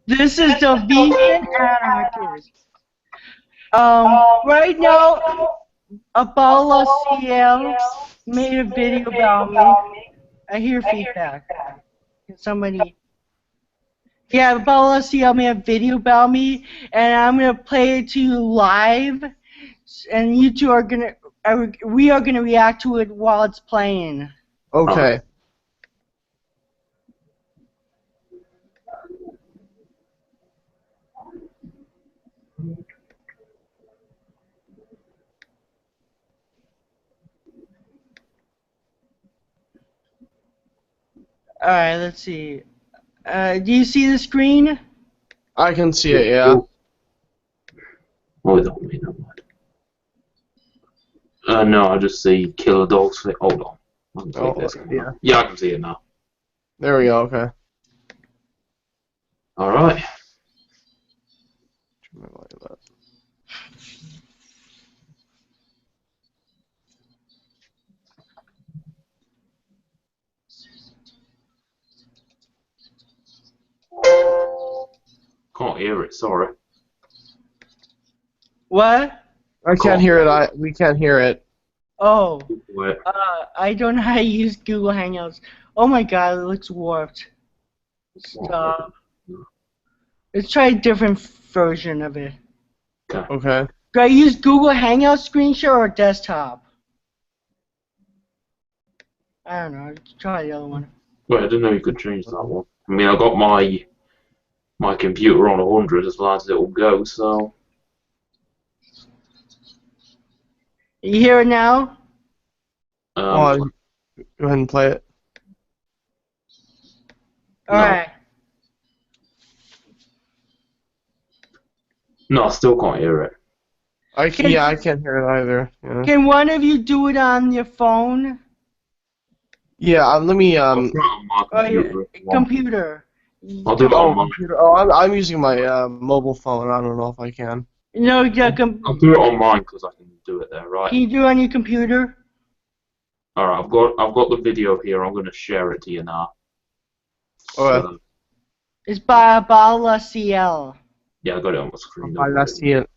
This is the vegan anarchist. Right now, Apollo CL made a video about me. I hear feedback. Can somebody? Yeah, Apollo CL made a video about me, and I'm gonna play it to you live, and you two are gonna, we are gonna react to it while it's playing. Okay. Alright, let's see. Do you see the screen? I can see it, yeah. Oh, don't mean that word. No, I just see killer dogs. Hold on. I can click this. Yeah. Yeah, I can see it now. There we go, okay. Alright. Can't hear it, sorry. What? I can't hear it. We can't hear it. Oh. What? I don't know how to use Google Hangouts. Oh my god, it looks warped. Stop. Let's try a different version of it. Okay. Do I use Google Hangout screenshot or desktop? I don't know. Let's try the other one. Wait, I didn't know you could change that one. I mean, I got my computer on 100 as long as it will go, so... You hear it now? Go ahead and play it. Alright. No, I still can't hear it. I can't hear it either. Yeah, Can one of you do it on your phone? yeah let me, I'll try it on my computer. Computer. I'll do it on my computer. Oh, I'm using my mobile phone. I don't know if I can. No, yeah, I'll do it on mine because I can do it there, right? Can you do it on your computer? Alright, I've got the video here. I'm going to share it to you now. Okay. So, It's by Bala CL. yeah, I got it on my screen.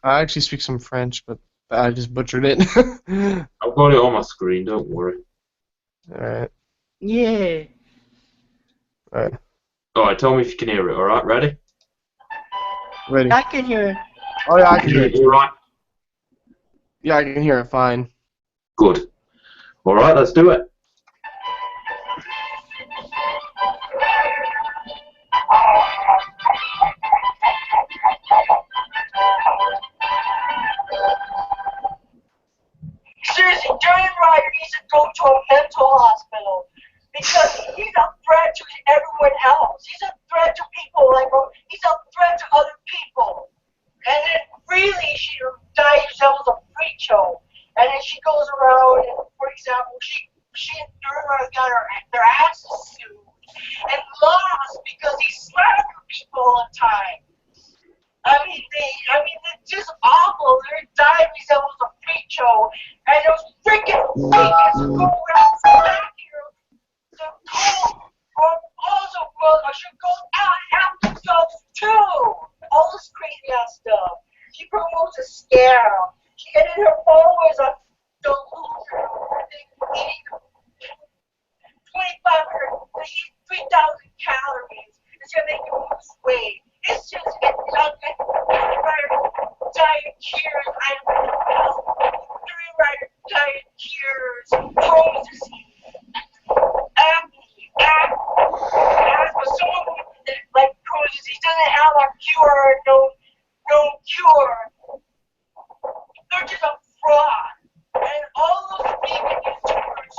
I actually speak some French, but I just butchered it. I've got it on my screen, don't worry. Alright. Yeah. Alright. Alright, tell me if you can hear it, alright? Ready? Ready. I can hear it. Oh yeah, I can hear it. Alright? Yeah, I can hear it fine. Good. Alright, let's do it. Seriously, Durian Ryder needs to go to a mental hospital because he's a threat to everyone else. He's a threat to people he's a threat to other people. And then really she dies herself as a freak show. And then she goes around and, for example, she and Durian Ryder got their asses sued and lost because he slandered people all the time. I mean, it's just awful. They're dying themselves as a freak show, and those freaking freaks who go around back here to call or also should go out after themselves too. All this crazy ass stuff. She promotes a scam. She ended her followers on the loser. Eating 3,000 calories. It's gonna make you lose weight. It's just diet cures. Diet cures. Crohn's disease. Asthma. Someone with like Crohn's disease doesn't have a cure. No cure. They're just a fraud. And all those vegan YouTubers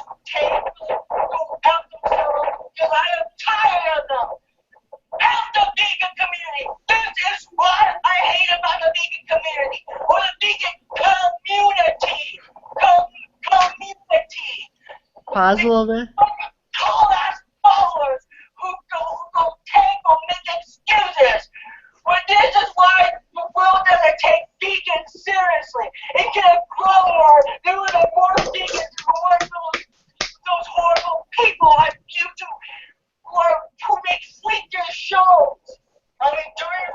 who go out themselves because I am tired of them. Help the vegan community. This is what I hate about the vegan community or the vegan community. Community. Pause a little bit. Tall ass followers who go make excuses. But this is why the world doesn't take vegans seriously. It could have grown more. There would have more vegans who weren't those horrible people on YouTube who make freakish shows. I mean, Durian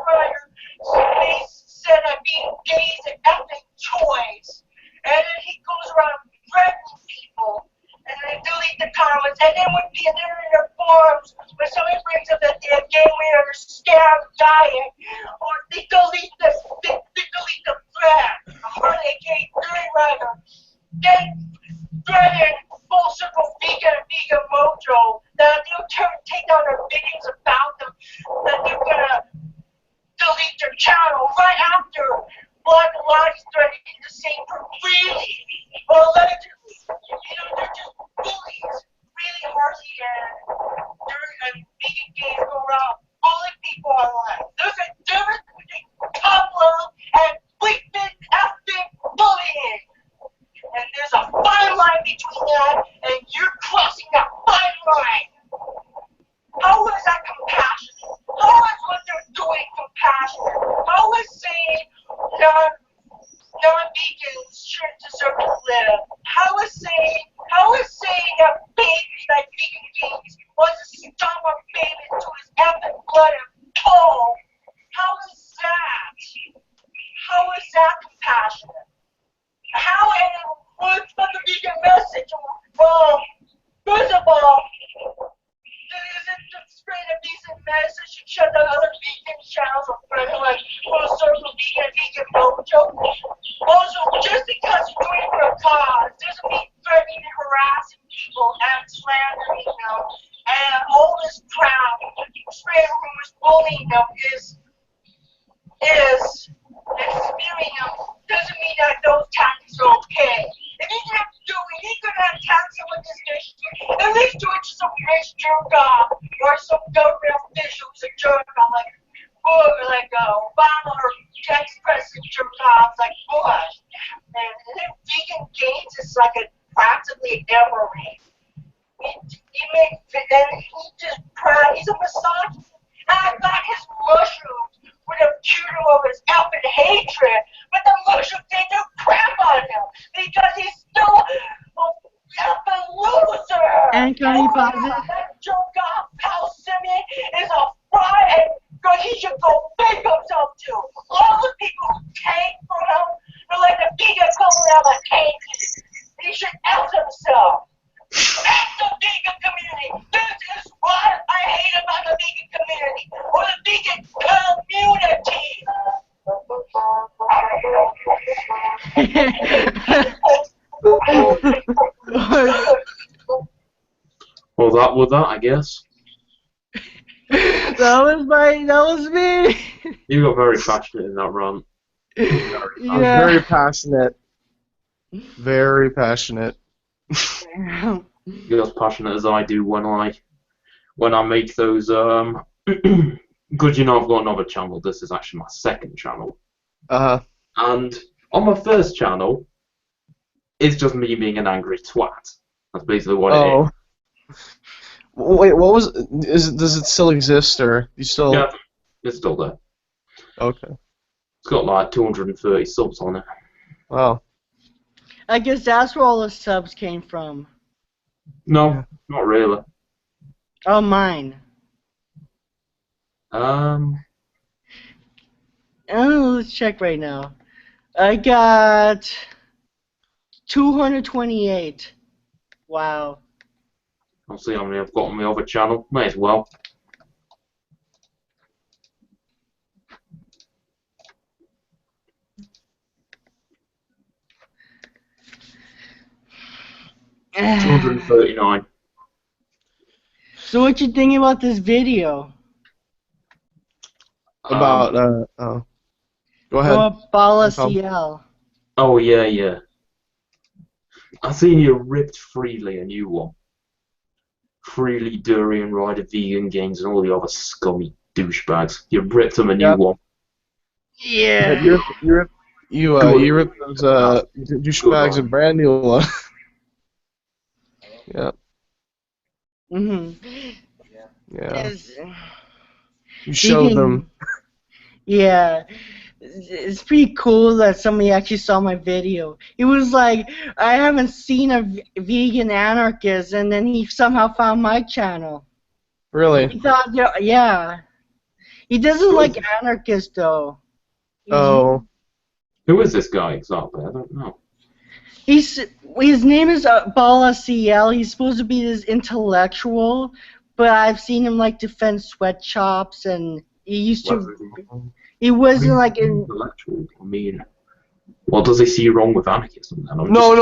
gain weight on a scam diet, or they delete the thread. Harley K. Rider. They threaten full circle vegan mojo that they'll take down their videos about them, that they're gonna delete their channel right after Black Lives threatening the same completely. Allegedly. They're just bullies. Really Harley and vegan gays go around bullying people online. There's a difference between top level and bleeping effing bullying. And there's a fine line between that, and you're crossing that fine line. How is that compassionate? How is what they're doing compassionate? How is saying non-vegans shouldn't deserve to live? How is saying that babies, like vegan gays, wants to stomp a baby to his effing blood and pull? How is that? How is that compassionate? How and what's the vegan message? Well, first of all, is it to spread a decent message and shut down other vegan channels or threaten like full circle vegan mojo? Also, just because you're doing it for a cause doesn't mean threatening and harassing people and slandering them and all this crap, spreading rumors, bullying them is smearing them doesn't mean that those tactics are okay. If he's gonna do it, he's gonna attack someone with this issue. At least do it to some rich jerk off or some government official who's a jerk off like Obama or ex-president jerk offs like Bush. And then vegan gains is like practically Emery. He's a misogynist. And I got his mushrooms with a tutor of his effing hatred, but the mushroom didn't do crap on him because he's still a effing loser. And can you pause it? That jerk off Pal Simeon is a fraud, and he should go big himself too. All the people who tank for him are like the vegan coming out of a tank. He should F himself. F the vegan community. This is what I hate about the vegan community or the vegan community. Well, that was that, I guess. That was me. You got very passionate in that rant. I'm very passionate. Very passionate. You're as passionate as I do when I make those because I've got another channel. This is actually my second channel. And on my first channel, it's just me being an angry twat. That's basically what it is. Wait, what was? Does it still exist, or you still? Yeah, it's still there. Okay. It's got like 230 subs on it. Wow. I guess that's where all the subs came from. No, not really. Oh, mine. Um. Oh, let's check right now. I got 228. Wow. I'll see how many I've got on my other channel. May as well. $239. So what you thinking about this video? About Go ahead. About Bala CL. Oh yeah. I seen you ripped Freely a new one. Freely, Durian Rider, Vegan Games, and all the other scummy douchebags. You ripped them a new one. Yeah. You ripped those douchebags a brand new one. Yeah. Yeah. You showed them. Yeah. It's pretty cool that somebody actually saw my video. It was like, I haven't seen a vegan anarchist, and then he somehow found my channel. Really? He thought, yeah. He doesn't like anarchists, though. Oh. Who is this guy exactly? I don't know. His name is Bala CL. He's supposed to be this intellectual, but I've seen him like defend sweatshops, and he used Well, to. He wasn't like in. intellectual. I mean, what does he see wrong with anarchism? Then? No.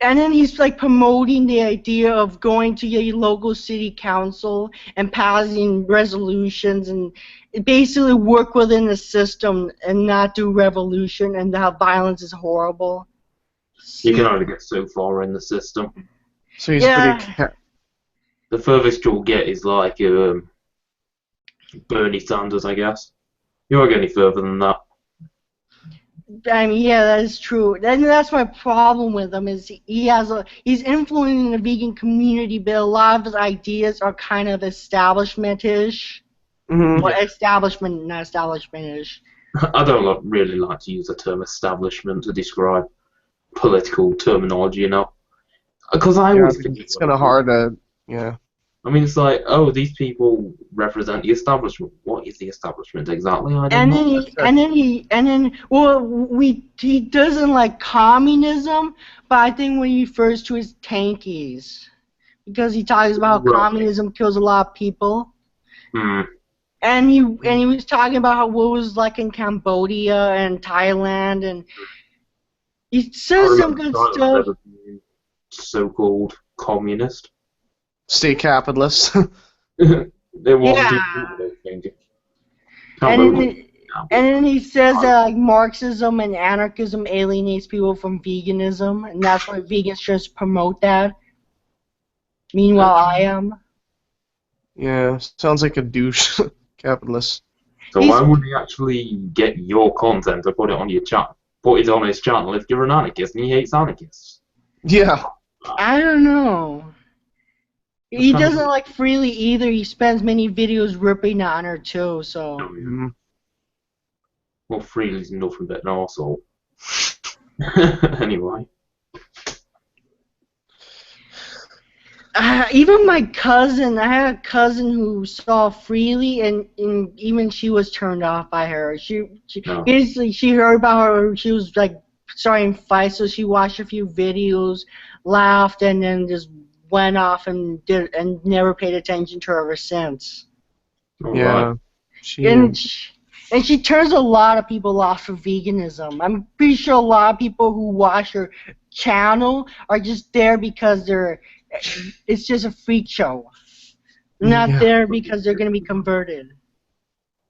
And then I, he's like promoting the idea of going to your local city council and passing resolutions and basically work within the system and not do revolution, and how violence is horrible. You can only get so far in the system. so he's Yeah. pretty. The furthest you'll get is like Bernie Sanders, I guess. You won't get any further than that. I mean, yeah, that is true. And that's my problem with him is he's influencing the vegan community, but a lot of his ideas are kind of establishment-ish. Mhm. Well, establishment, not establishment-ish. I don't really like to use the term establishment to describe political terminology, you know. Because I always think It's kind of hard to. Yeah. I mean, it's like, oh, these people represent the establishment. What is the establishment exactly? I don't And know. then he doesn't like communism, but I think when he refers to his tankies, because he talks about how Right. communism kills a lot of people. Hmm. And he was talking about how what was like in Cambodia and Thailand, and he says some good stuff. So-called communist. State capitalist. They want Yeah. to do anything. And then he says that like Marxism and anarchism alienates people from veganism, and that's why vegans just promote that. Meanwhile, I am. Yeah, sounds like a douche capitalist. So He's- why would he actually get your content to put it on your channel? Put it on his channel if you're an anarchist and he hates anarchists. Yeah. I don't know. He doesn't like freely either. He spends many videos ripping on her too. So Mhm. Well, Freely's nothing but an arsehole. Anyway. even my cousin, I had a cousin who saw Freely, and even she was turned off by her. No. Basically she heard about her. She was like starting fights, so she watched a few videos, laughed, and then just went off and never paid attention to her ever since. Yeah. And she turns a lot of people off for veganism. I'm pretty sure a lot of people who watch her channel are just there because it's just a freak show. Not Yeah. there because they're going to be converted.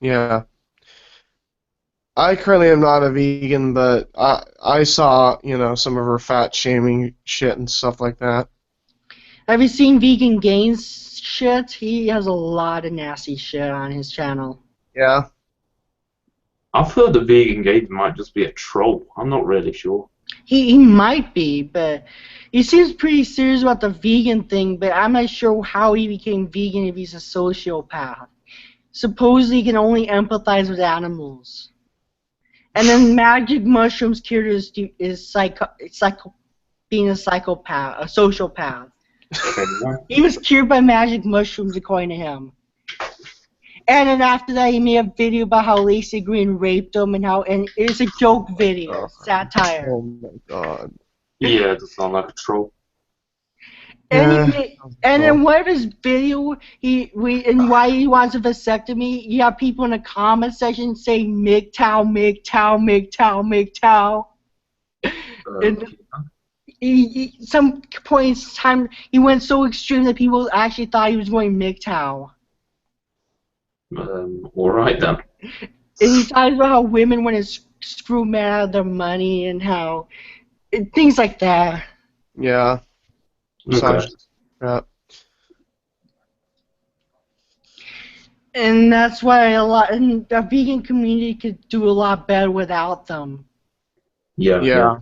Yeah. I currently am not a vegan, but I saw, some of her fat shaming shit and stuff like that. Have you seen Vegan Gains shit? He has a lot of nasty shit on his channel. Yeah. I've heard the vegan gay might just be a troll. I'm not really sure. He might be, but he seems pretty serious about the vegan thing, but I'm not sure how he became vegan if he's a sociopath. Supposedly he can only empathize with animals. And then magic mushrooms cured his being a psychopath, a sociopath. He was cured by magic mushrooms, according to him. And then after that, he made a video about how Lacey Green raped him and it's a joke video, satire. Oh my god. Yeah, it does sound like a troll. And then one of his video, why he wants a vasectomy, you have people in the comment section saying MGTOW, MGTOW, MGTOW, MGTOW. And some point in time, he went so extreme that people actually thought he was going MGTOW. Alright then. And he talks about how women want to screw men out of their money and how things like that. Yeah. Okay. Yeah. And that's why and the vegan community could do a lot better without them. Yeah.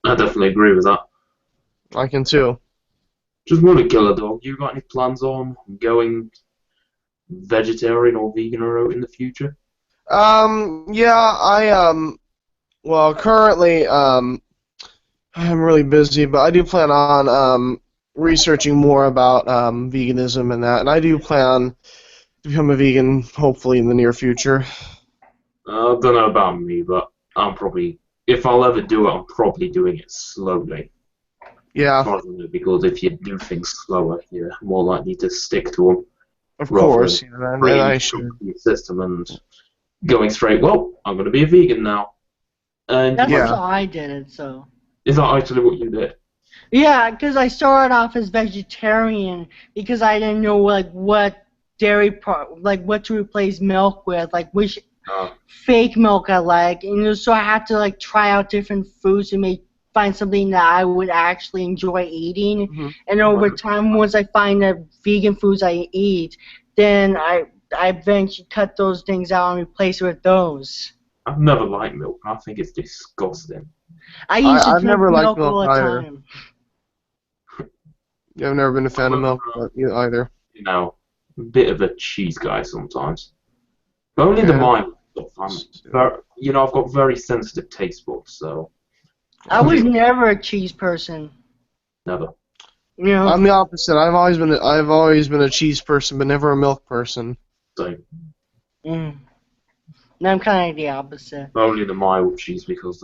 I definitely agree with that. I can too. Just want to kill a dog. You got any plans on going vegetarian or vegan or in the future? Well, currently, I'm really busy, but I do plan on, researching more about, veganism and that, and I do plan to become a vegan, hopefully, in the near future. I don't know about me, but I'm probably, if I'll ever do it, I'm probably doing it slowly. Yeah, As far as I know, because if you do things slower, you're more likely to stick to them of rather than course. Yeah, and really I should. the system and going straight. Well, I'm going to be a vegan now. And That's Yeah. how I did it, so. is that actually what you did? Yeah, because I started off as vegetarian because I didn't know like what like what to replace milk with, like which Uh, fake milk I like, and so I had to like try out different foods to find something that I would actually enjoy eating. Mhm. And over time, once I find the vegan foods I eat, then I eventually cut those things out and replace it with those. I've never liked milk. I think it's disgusting. I used to I've drink never liked milk milk all the either. time. Yeah, I've never been a fan of milk either. You know, a bit of a cheese guy sometimes. But only the Yeah. mild stuff. I've got very sensitive taste buds, so I was never a cheese person. never. You know, I'm the opposite. I've always been a cheese person, but never a milk person. So mm. No, I'm kind of the opposite. only the mild cheese because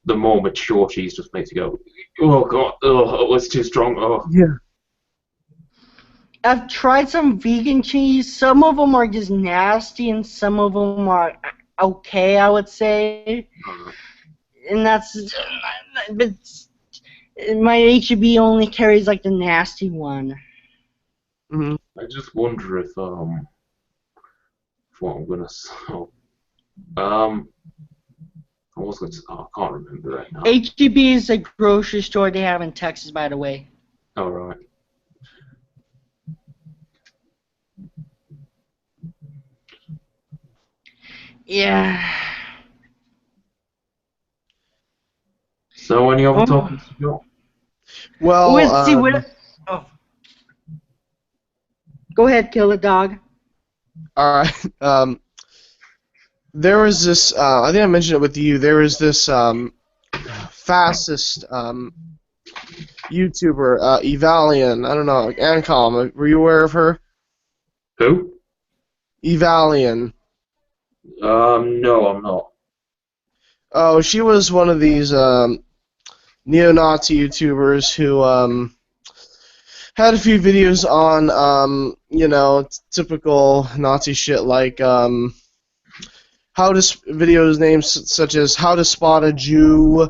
the more mature cheese just makes you go, oh god, oh, it's too strong. Oh, Yeah. I've tried some vegan cheese. Some of them are just nasty, and some of them are okay, I would say. And that's, but my HEB only carries like the nasty one. Hmm. I just wonder if what I'm gonna say. I was gonna say, I can't remember right now. HEB is a grocery store they have in Texas, by the way. All right. Yeah. So any other Oh. topics you got? Well, Let's see what. Oh. Go ahead, kill the dog. all right. There was this. I think I mentioned it with you. There was this fastest YouTuber, Evalian. I don't know, Ancom. Were you aware of her? Who? Evalian. No, I'm not. Oh, she was one of these neo-Nazi YouTubers who had a few videos on typical Nazi shit like videos names such as how to spot a Jew.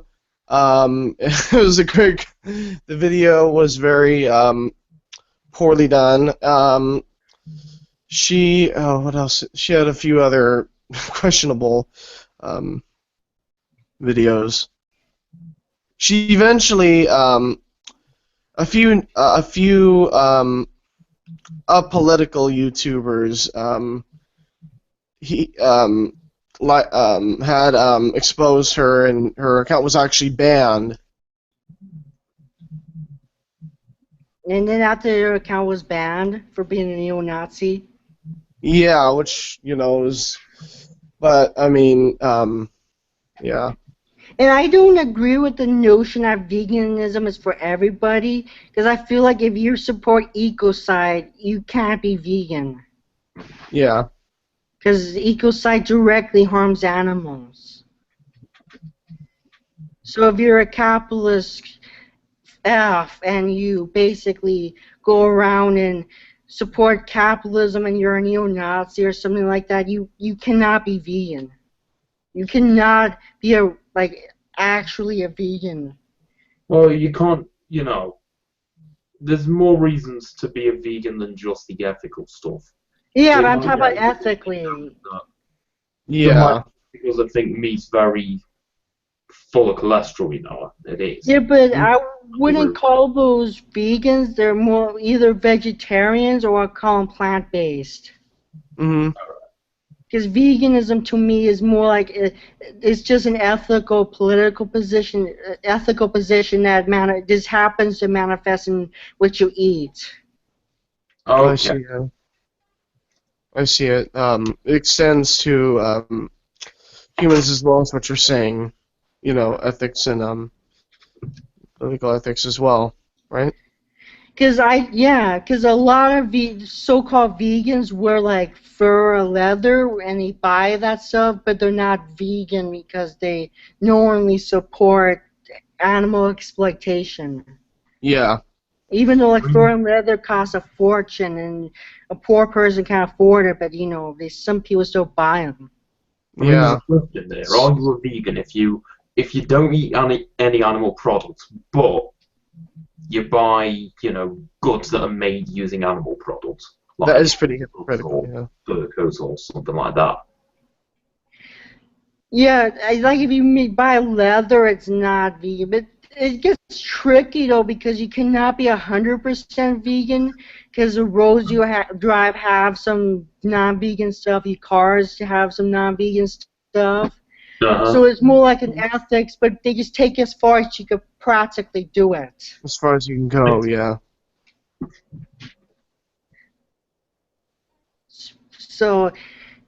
It was a quick. The video was very poorly done. What else? She had a few other questionable videos. She eventually a few apolitical YouTubers had exposed her, and her account was actually banned. And then after your account was banned for being a neo-Nazi. Yeah, which is, but I mean, yeah. And I don't agree with the notion that veganism is for everybody, because I feel like if you support ecocide, you can't be vegan. Yeah. Because ecocide directly harms animals. So if you're a capitalist and you basically go around and support capitalism and you're a neo-Nazi or something like that, you cannot be vegan. You cannot be actually a vegan. Well, you can't. There's more reasons to be a vegan than just the ethical stuff. Yeah, but I'm talking about ethically. Yeah. Because I think meat's very full of cholesterol, it is. Yeah, but I wouldn't call those vegans. They're more either vegetarians or I call them plant-based. Mm-hmm. Because veganism to me is more like it's just an ethical, political position, that just happens to manifest in what you eat. Okay. I see. I see it. It extends to humans as well as what you're saying. Ethics and political ethics as well, right? Because a lot of so-called vegans wear like fur or leather and they buy that stuff, but they're not vegan because they normally support animal exploitation. Yeah. Even though like fur leather costs a fortune and a poor person can't afford it, but some people still buy them. I mean, there's Yeah. a question there. Are you a vegan if you don't eat any animal products, but you buy, goods that are made using animal products? Like That is pretty hypocritical, yeah. burgers or something like that. Yeah, like if you buy leather, it's not vegan, but it gets tricky though because you cannot be 100% vegan because the roads you drive have some non-vegan stuff. Your cars have some non-vegan stuff. So it's more like an ethics, but they just take as far as you could practically do it. As far as you can go, yeah. So,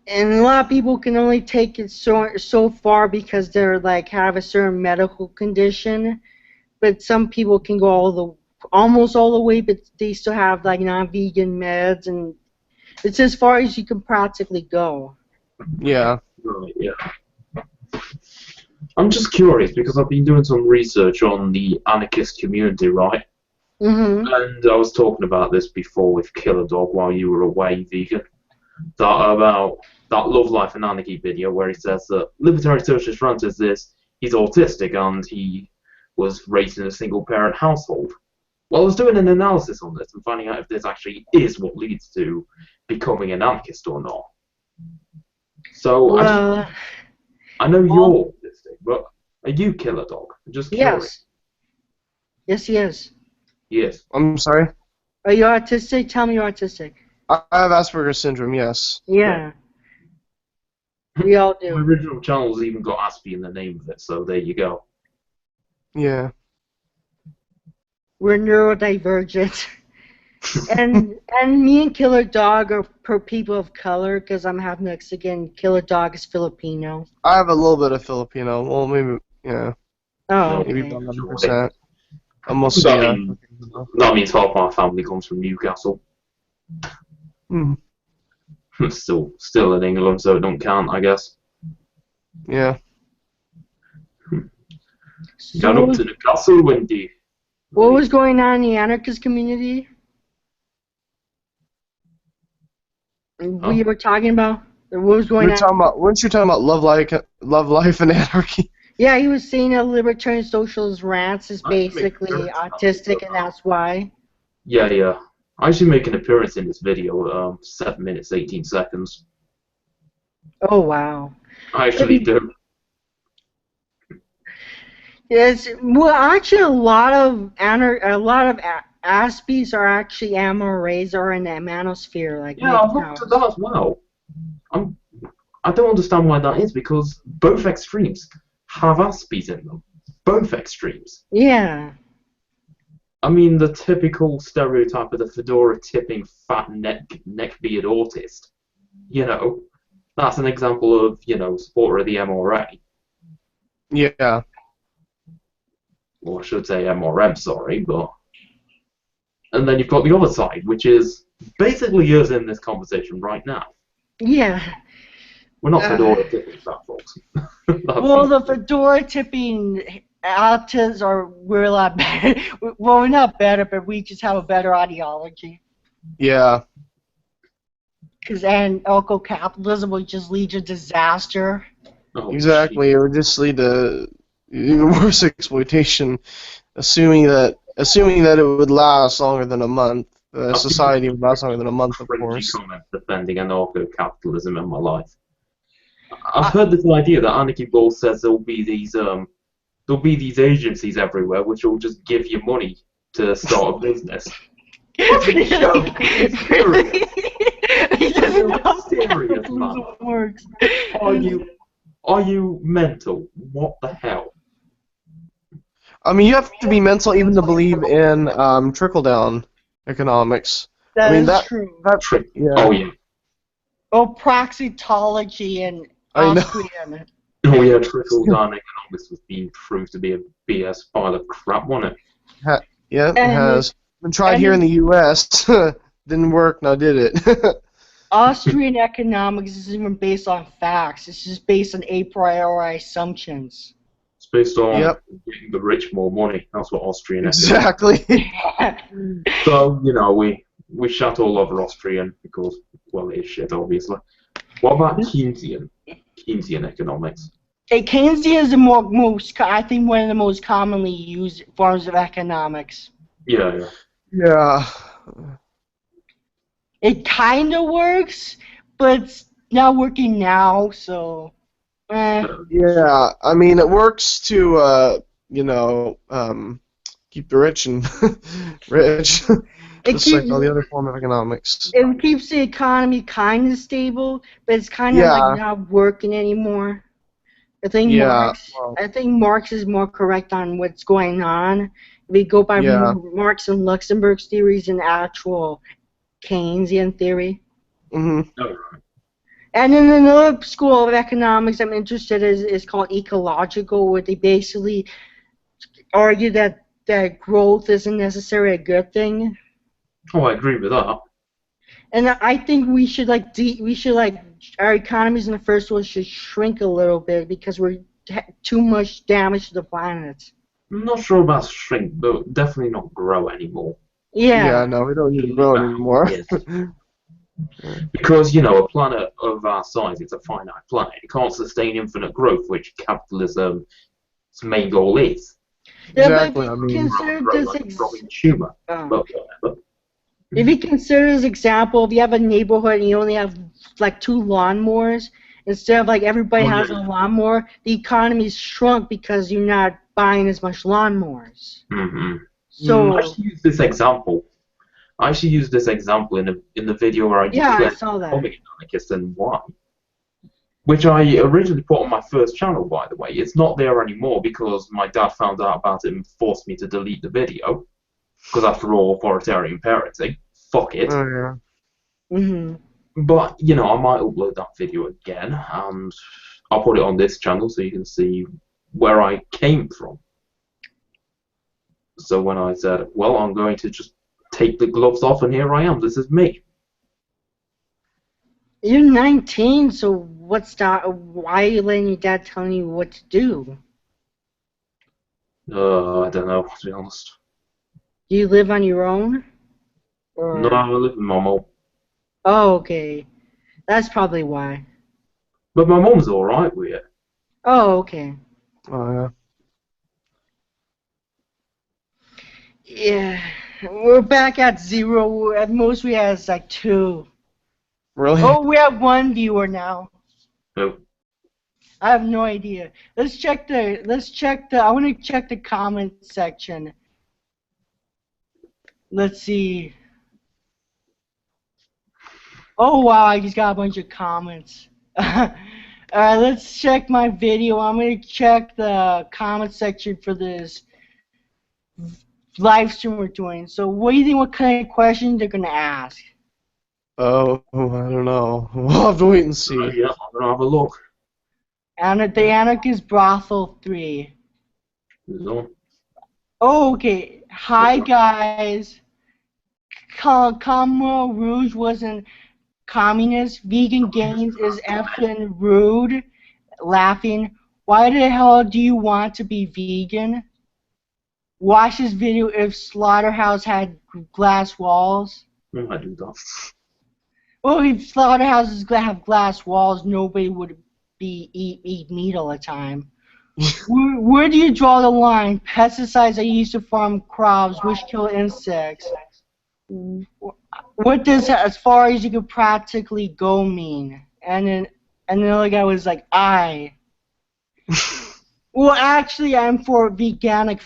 and a lot of people can only take it so far because they're like have a certain medical condition. But some people can go almost all the way, but they still have like non-vegan meds, and it's as far as you can practically go. Yeah. Right, yeah. I'm just curious because I've been doing some research on the anarchist community, right? Mm-hmm. And I was talking about this before with Killer Dog while you were away, vegan. About that Love, Life and Anarchy video where he says that Libertarian Socialist Run says this, he's autistic and he was raised in a single-parent household. Well, I was doing an analysis on this and finding out if this actually is what leads to becoming an anarchist or not. So, I know you're autistic, but are you Killer Dog? I'm just curious. Yes, he is. Yes. I'm sorry? Are you autistic? Tell me you're autistic. I have Asperger's syndrome, yes. Yeah. We all My do. original channel's even got Aspie in the name of it, so there you go. Yeah. We're neurodivergent. and me and Killer Dog are per people of color because I'm half Mexican. Killer Dog is Filipino. I have a little bit of Filipino. Well, maybe, yeah. Oh, No, okay. Maybe about 11%. Almost, That, yeah. that means half my family comes from Newcastle. Hmm. Still in England, so it don't count, I guess. Yeah. Got up to Newcastle, Wendy. What was going on in the anarchist community? We were talking about what was going on. Weren't you talking about love, life, and anarchy? Yeah, he was saying that libertarian socialist rants is basically autistic, and that's why. Yeah. I actually make an appearance in this video, 7 minutes, 18 seconds. Oh, wow. I actually do. Yes, well, actually, a lot of Aspies are actually MRAs or in the manosphere, like Yeah, I've looked at that as well. I don't understand why that is, because both extremes have Aspies in them. Both extremes. Yeah. I mean, the typical stereotype of the fedora-tipping, fat neckbeard autist. That's an example of, supporter of the MRA. Yeah. Well, I should say MRM, sorry, but... And then you've got the other side, which is basically us in this conversation right now. Yeah. We're not fedora-tipping fat folks. Well, the fedora-tipping autists we're a lot better. Well, we're not better, but we just have a better ideology. Yeah. Because anarcho-capitalism will just lead to disaster. Oh, Exactly. geez. It would just lead to even worse exploitation, assuming that it would last longer than a month. Society would last longer than a month, of course. Comments defending anarcho-capitalism in my life. I've heard this idea that Anarchy Ball says there'll be these agencies everywhere which will just give you money to start a business. Really? Serious, man. Are you mental? What the hell? I mean, you have to be mental even to believe in trickle-down economics. That's true. Yeah. Oh, yeah. Oh, praxeology and Austrian. Oh, yeah, trickle-down economics was being proved to be a BS pile of crap, wasn't it? Yeah, it has. Been tried here in the U.S. Didn't work, now did it. Austrian economics isn't even based on facts. It's just based on a priori assumptions. It's based on Yep. getting the rich more money. That's what Austrian Exactly. So, you know, we shut all over Austrian because, well, it is shit, obviously. What about Keynesian economics? Keynesian is I think, one of the most commonly used forms of economics. Yeah. Yeah. It kind of works, but it's not working now, so. Yeah. I mean, it works to, you know, keep the rich and rich. Just like all the other form of economics. It keeps the economy kind of stable, but it's kind of like not working anymore. I think Marx is more correct on what's going on. We go by Marx and Luxemburg's theories and actual Keynesian theory. Mm-hmm. Oh, right. And then another school of economics I'm interested in is called ecological, where they basically argue that growth isn't necessarily a good thing. Oh, I agree with that. And I think we should our economies in the first world should shrink a little bit because we're too much damage to the planet. I'm not sure about shrink, but definitely not grow anymore. Yeah, no, we don't need to grow anymore. Yes. Because, you know, a planet of our size, it's a finite planet. It can't sustain infinite growth, which capitalism's main goal is. Exactly. Yeah, but if you consider if you consider this example, if you have a neighborhood and you only have like 2 lawnmowers, instead of like everybody has a lawnmower, the economy's shrunk because you're not buying as much lawnmowers. Mm-hmm. So I actually use this example. In the video where I declared becoming an anarchist and why. Which I originally put on my first channel, by the way. It's not there anymore because my dad found out about it and forced me to delete the video. Because after all, authoritarian parenting. Fuck it. Oh, yeah. Mm-hmm. But, you know, I might upload that video again, and I'll put it on this channel so you can see where I came from. So when I said, well, I'm going to just take the gloves off, and here I am. This is me. You're 19, so why are you letting your dad tell you what to do? I don't know, to be honest. Do you live on your own? Or... No, I live with my mom. Oh, okay. That's probably why. But my mom's alright with it. Oh, okay. Oh, yeah. Yeah. We're back at 0. At most we have like 2. Really? Oh, we have 1 viewer now. No. I have no idea. I want to check the comment section. Let's see. Oh wow, I just got a bunch of comments. Alright, let's check my video. I'm going to check the comment section for this live stream we're doing. So what do you think, what kind of questions they're going to ask? Oh, I don't know. We'll have to wait and see. Yeah, I'm going to have a look. The Anarchist Brothel 3. No. Oh, okay. Hi, guys. Khmer Rouge wasn't communist. Vegan Gains is effing rude. Laughing. Why the hell do you want to be vegan? Watch this video if Slaughterhouse had glass walls. I do that. Well, if slaughterhouses have glass walls, nobody would eat meat all the time. Where do you draw the line? Pesticides are used to farm crops, which kill insects. What does as far as you could practically go mean? And then the other guy was like, well, actually, I'm for veganic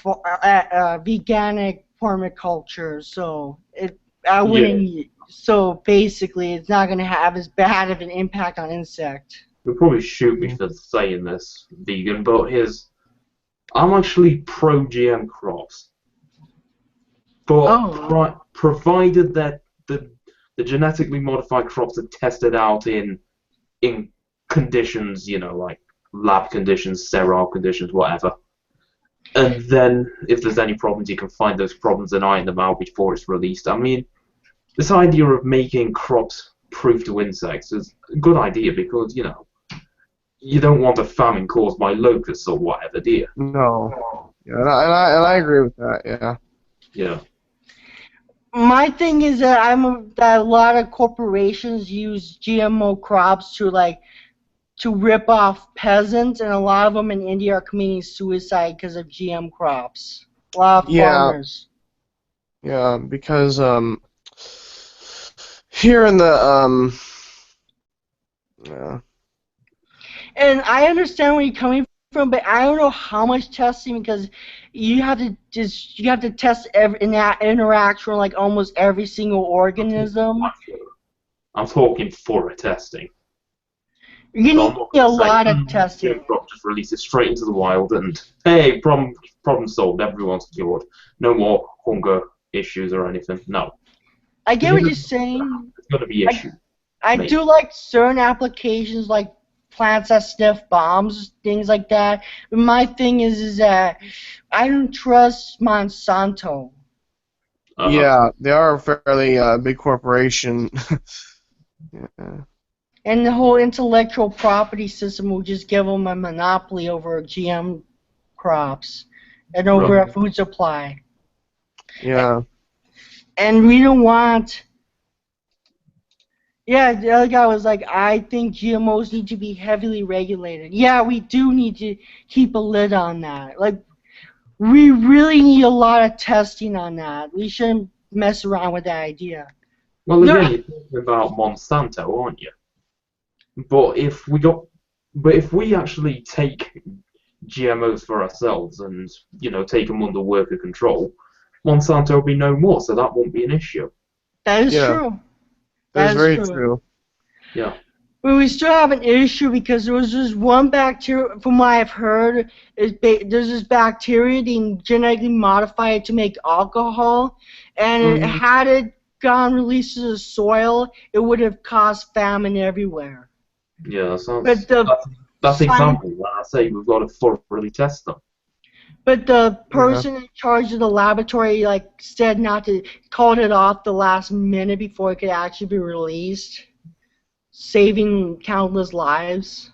permaculture, so I wouldn't. Yeah. So basically, it's not going to have as bad of an impact on insect. They'll probably shoot me for saying this, vegan, but I'm actually pro-GM crops. But provided that the genetically modified crops are tested out in conditions, you know, like lab conditions, sterile conditions, whatever. And then, if there's any problems, you can find those problems and iron them out before it's released. I mean, this idea of making crops proof to insects is a good idea because, you know, you don't want a famine caused by locusts or whatever, do you? No. Yeah, and I agree with that. Yeah. Yeah. My thing is that that a lot of corporations use GMO crops to rip off peasants, and a lot of them in India are committing suicide because of GM crops. A lot of Yeah. farmers. Yeah, because here in the yeah. And I understand where you're coming from, but I don't know how much testing, because you have to test in that interaction with, like, almost every single organism. I'm talking thorough testing. You're So I'm gonna not need going a to say, lot of testing. just release it straight into the wild and, hey, problem solved, everyone's cured. No more hunger issues or anything. No. I get what you're saying. There's going to be issues. I Maybe. do like certain applications, like plants that sniff bombs, things like that. But my thing is that I don't trust Monsanto. Yeah, they are a fairly big corporation. Yeah. And the whole intellectual property system will just give them a monopoly over GM crops and over our food supply. Yeah. And we don't want... Yeah, the other guy was like, I think GMOs need to be heavily regulated. Yeah, we do need to keep a lid on that. Like, we really need a lot of testing on that. We shouldn't mess around with that idea. Well, again, you're talking about Monsanto, aren't you? But if we actually take GMOs for ourselves and, take them under worker control, Monsanto will be no more, so that won't be an issue. That is true. That's very true. Yeah. But we still have an issue because there was this one bacteria, from what I've heard, there's this bacteria being genetically modified to make alcohol, and had it gone released to the soil, it would have caused famine everywhere. Yeah, that sounds. But that's example. When I say we've got to thoroughly test them. But the person in charge of the laboratory said not to, called it off the last minute before it could actually be released, saving countless lives.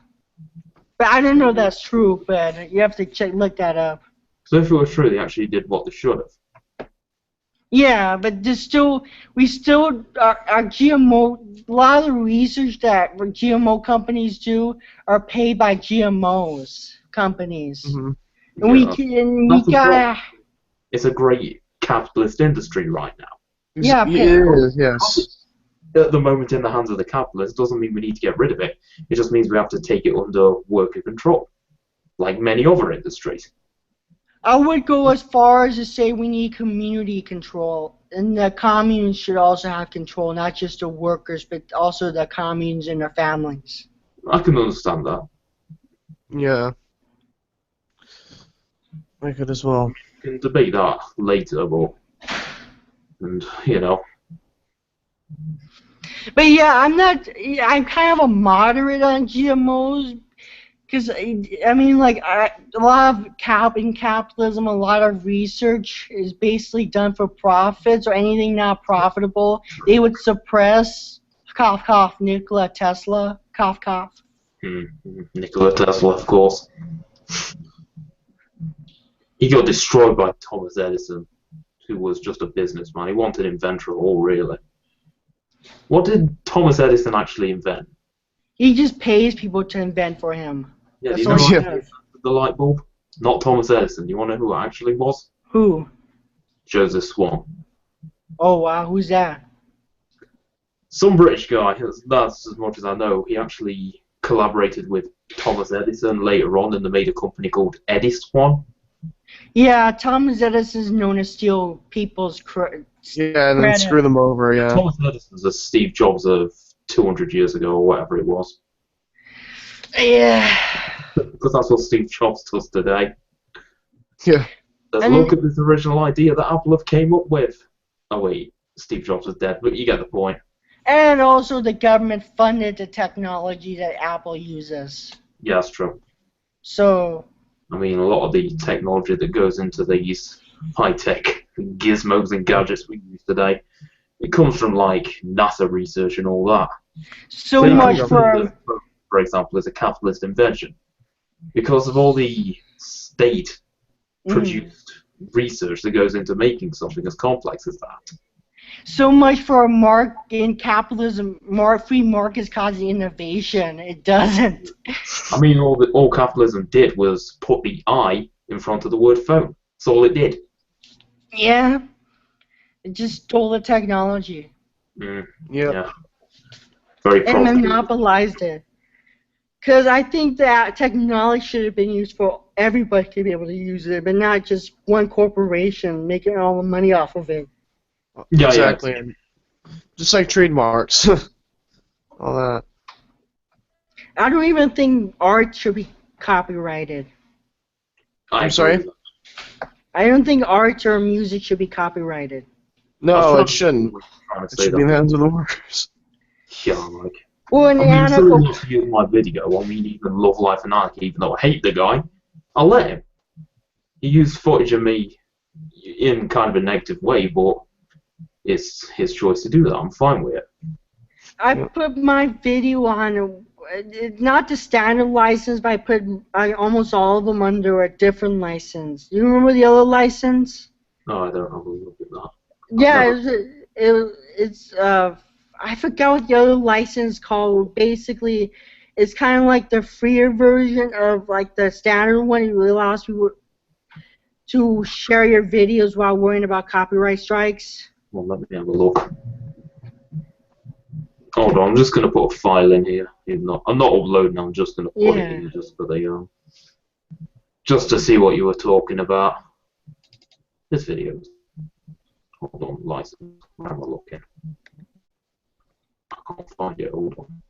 But I don't know if that's true, but you have to look that up. So if it was true, they actually did what they should have. Yeah, but our GMO, a lot of the research that GMO companies do are paid by GMOs companies. Mm-hmm. And it's a great capitalist industry right now. Yeah, it is, yes. At the moment in the hands of the capitalists doesn't mean we need to get rid of it. It just means we have to take it under worker control, like many other industries. I would go as far as to say we need community control, and the communes should also have control, not just the workers, but also the communes and their families. I can understand that. Yeah. I could as well. We can debate that later, and But yeah, I'm kind of a moderate on GMOs, because I mean, a lot of in capitalism, a lot of research is basically done for profits, or anything not profitable they would suppress. Cough, cough, Nikola Tesla. Cough, cough. Nikola Tesla, of course. He got destroyed by Thomas Edison, who was just a businessman. He wanted to invent it all, really. What did Thomas Edison actually invent? He just pays people to invent for him. Yeah, do you know who invented the light bulb? Not Thomas Edison. You want to know who it actually was? Who? Joseph Swan. Oh, wow. Who's that? Some British guy. That's as much as I know. He actually collaborated with Thomas Edison later on, and they made a company called Edison. Yeah, Thomas Edison is known to steal people's credit. Yeah, and then screw them over, yeah. Thomas Edison's the Steve Jobs of 200 years ago, or whatever it was. Yeah. Because that's what Steve Jobs does today. Yeah. Look at this original idea that Apple have came up with. Oh wait, Steve Jobs is dead, but you get the point. And also the government funded the technology that Apple uses. Yeah, that's true. So... I mean, a lot of the technology that goes into these high-tech gizmos and gadgets we use today, it comes from, NASA research and all that. So much for... for example, is a capitalist invention because of all the state-produced research that goes into making something as complex as that. So much for in capitalism, free markets causing innovation. It doesn't. I mean, all capitalism did was put the I in front of the word phone. That's all it did. Yeah. It just stole the technology. Yeah. Very And profitable. monopolized it. Because I think that technology should have been used for everybody to be able to use it, but not just one corporation making all the money off of it. Yeah, exactly. Yeah. Just like trademarks. All that. I don't even think art should be copyrighted. I'm sorry? I don't think art or music should be copyrighted. No, it shouldn't. It should be in the hands of the workers. Yeah, like... Well, I mean, if someone wants to use my video, I mean, even Love, Life, Anarchy, even though I hate the guy, I'll let him. He used footage of me in kind of a negative way, but it's his choice to do that. I'm fine with it. I put my video on, not the standard license, but I put almost all of them under a different license. You remember the other license? No, I don't have a look at that. Yeah, it's I forgot what the other license called. Basically, it's kind of like the freer version of like the standard one. It allows people to share your videos while worrying about copyright strikes. Well, let me have a look. Hold on, I'm just going to put a file in here. I'm not uploading, I'm just going to put it in just for the just to see what you were talking about. This video. Hold on, license. Where am I looking? I can't find it. Hold on.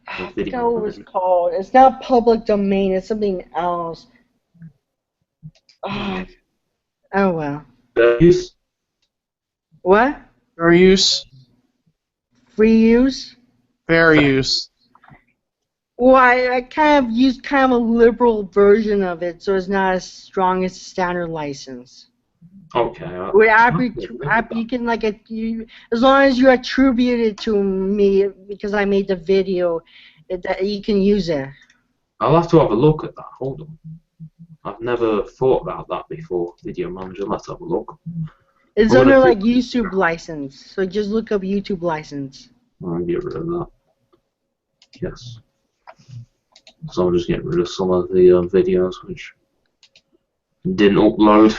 I forgot what it was called. It's not public domain. It's something else. Oh well. Fair use? What? Fair use. Free use? Fair use. Well, I kind of used kind of a liberal version of it, so it's not as strong as the standard license. Okay. You can like as long as you attribute it to me because I made the video, you can use it. I'll have to have a look at that. Hold on. I've never thought about that before. Video manager. Let's have a look. It's under like YouTube license, so just look up YouTube license. I'll get rid of that. Yes. So I'm just getting rid of some of the videos which didn't upload.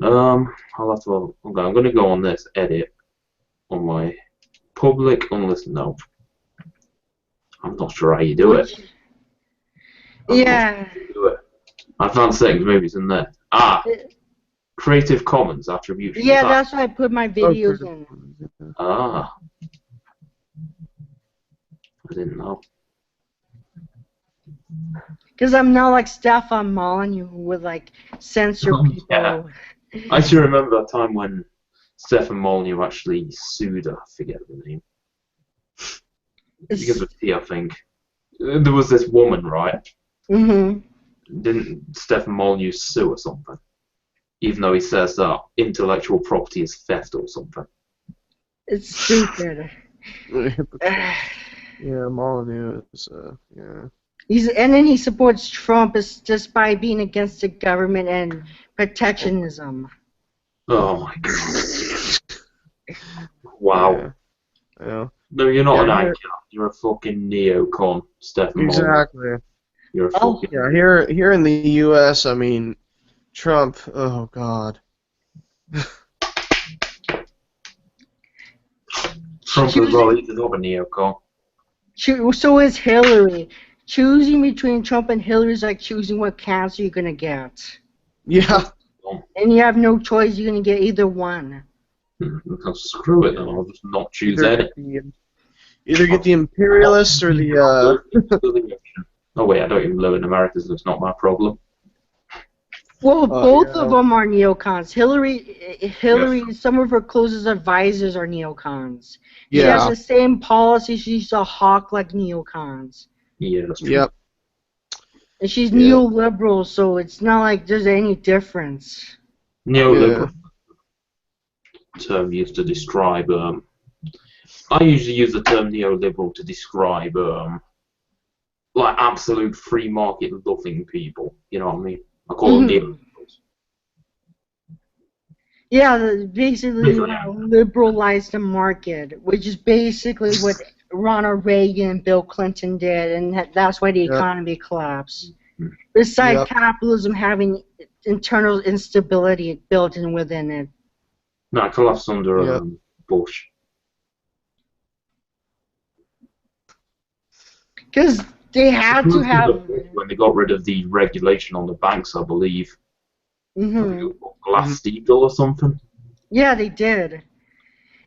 I'll have to. Okay, I'm going to go on this edit on my public unless no. I'm not sure how you do it. Yeah. Advanced settings, maybe it's in there. Creative Commons attribution. Yeah, that's why I put my videos in. I didn't know. Because I'm not like Stefan Molyneux who would like censor people. Yeah. I still remember a time when Stefan Molyneux actually sued, I forget the name. Because of tea, I think. There was this woman, right? Mm-hmm. Didn't Stefan Molyneux sue or something? Even though he says that intellectual property is theft or something. It's stupid. Yeah, Molyneux is, yeah. And then he supports Trump just by being against the government and protectionism. Oh my god. Wow. Yeah. No, you're not an icon. You're a fucking neocon, Stefan Molyneux. Exactly. You're a fucking... Yeah, here in the U.S., I mean, Trump, oh god. Trump as well, he's another neocon. So is Hillary. Choosing between Trump and Hillary is like choosing what cancer you're gonna get. Yeah. And you have no choice. You're gonna get either one. Screw it, then I'll just not choose any. Either get the imperialist or the. Oh wait, I don't even live in America, so it's not my problem. Well, both of them are neocons. Hillary, some of her closest advisors are neocons. She has the same policy. She's a hawk like neocons. Yeah, that's true. Yep. And she's neoliberal, so it's not like there's any difference. Neoliberal term used to describe I usually use the term neoliberal to describe like absolute free market loving people. You know what I mean? I call them neoliberals. Yeah, basically you Basically, want to liberalize the market, which is basically what Ronald Reagan and Bill Clinton did, and that's why the Yep. economy collapsed. Besides Yep. capitalism having internal instability built in within it. no, it collapsed under Yep. Bush. Because they had to have... When they got rid of the regulation on the banks, I believe. I think it hmm was called Glass-Steagall or something. Yeah, they did.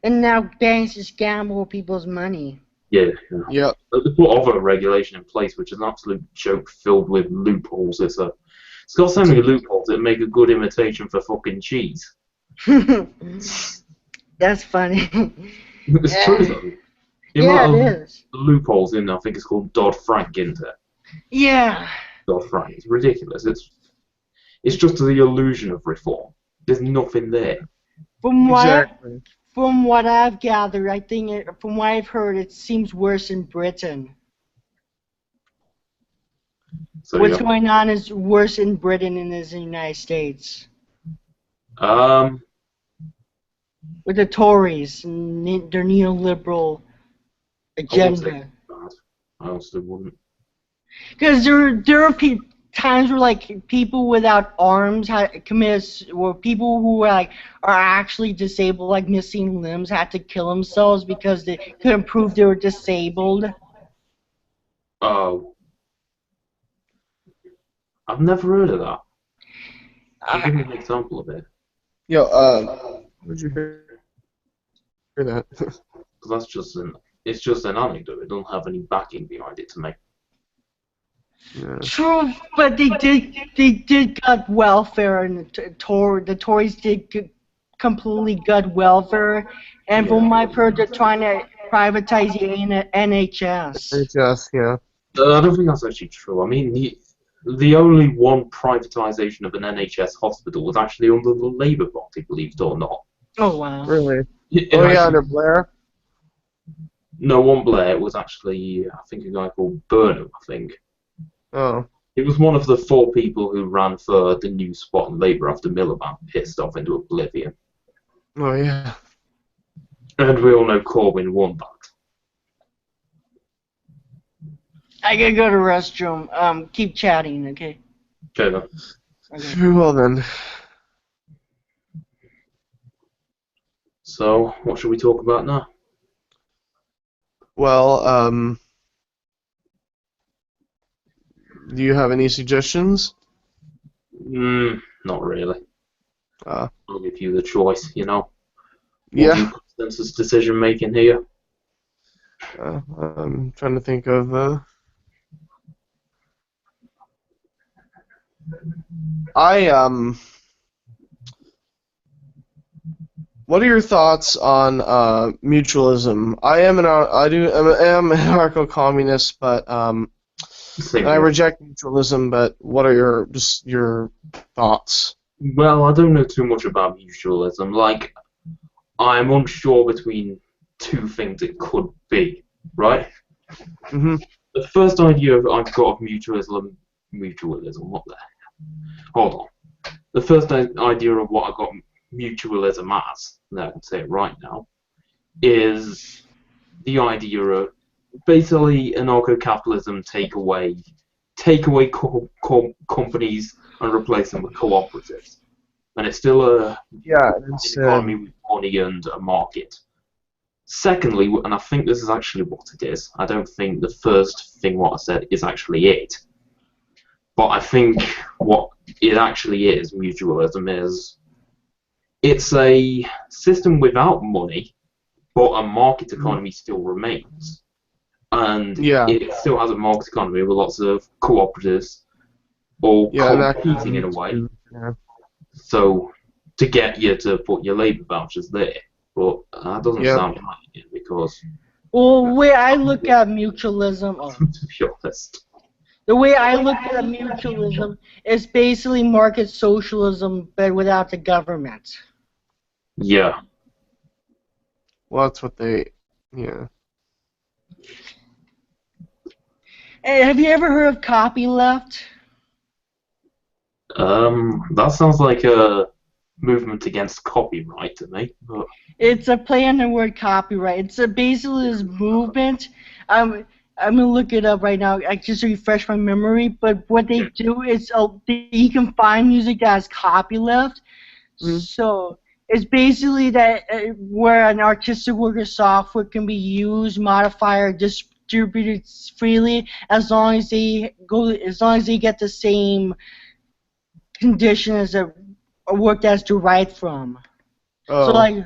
And now banks just gamble people's money. Yeah. Yep. They put other regulation in place, which is an absolute joke filled with loopholes. It's got so many loopholes that make a good imitation for fucking cheese. That's funny. It's true though. The Yeah, amount it of is. loopholes in there, I think it's called Dodd-Frank, isn't it? Yeah. Dodd-Frank. It's ridiculous. It's just the illusion of reform. There's nothing there. From what Exactly. from what I've gathered, I think from what I've heard, it seems worse in Britain. So What's yeah. going on is worse in Britain than it is in the United States. With the Tories and their neoliberal I wouldn't say agenda. it's bad. I honestly wouldn't. Because there are times where like people without arms or people who are actually disabled, like missing limbs, had to kill themselves because they couldn't prove they were disabled. Oh. I've never heard of that. Can you give me an example of it? Yo, where'd you hear that? Because it's just an anecdote. It doesn't have any backing behind it to me. Yeah. True, but they did gut welfare, and the Tories did completely gut welfare, and from my part, they're trying to privatize the NHS. NHS, yeah. I don't think that's actually true. I mean, the only one privatisation of an NHS hospital was actually under the Labour Party, believe it or not. Oh wow! Really? It Oh, yeah, actually- under Blair? No, one Blair. It was actually, I think, a guy called Burnham, I think. Oh. He was one of the 4 people who ran for the new spot in Labour after Miliband pissed off into oblivion. Oh, yeah. And we all know Corbyn won that. I gotta go to the restroom. Keep chatting, okay? Okay then. Okay. Very well, then. So, what should we talk about now? Well, do you have any suggestions? Not really. I'll give you the choice, you know. Yeah. We'll do consensus decision making here. I'm trying to think of, what are your thoughts on mutualism? I am an anarcho-communist, but Same and I here. reject mutualism. But what are your thoughts? Well, I don't know too much about mutualism. Like, I'm unsure between 2 things it could be, right? Mm-hmm. The first idea I've got of mutualism, what the heck? Hold on. The first idea of what I got mutualism as, no, I can say it right now, is the idea of basically anarcho-capitalism take away companies and replace them with cooperatives. And it's still an economy with money and a market. Secondly, and I think this is actually what it is, I don't think the first thing what I said is actually it. But I think what it actually is, mutualism, is it's a system without money, but a market economy still remains. And it still has a market economy with lots of cooperatives all competing in a way. Yeah. So, to get you to put your labour vouchers there. But that doesn't sound right, because... Well, the way I look at mutualism... to be honest. The way I look at mutualism is basically market socialism, but without the government. Yeah. Well, that's what they Yeah. Hey, have you ever heard of copyleft? That sounds like a movement against copyright to me. But It's a play on the word copyright. It's basically this movement. I'm gonna look it up right now. I just refresh my memory. But what they do is you can find music that has copyleft. Mhm. So it's basically that where an artistic work of software can be used, modified, or distributed freely as long as they get the same condition as a work that's derived from. So Oh.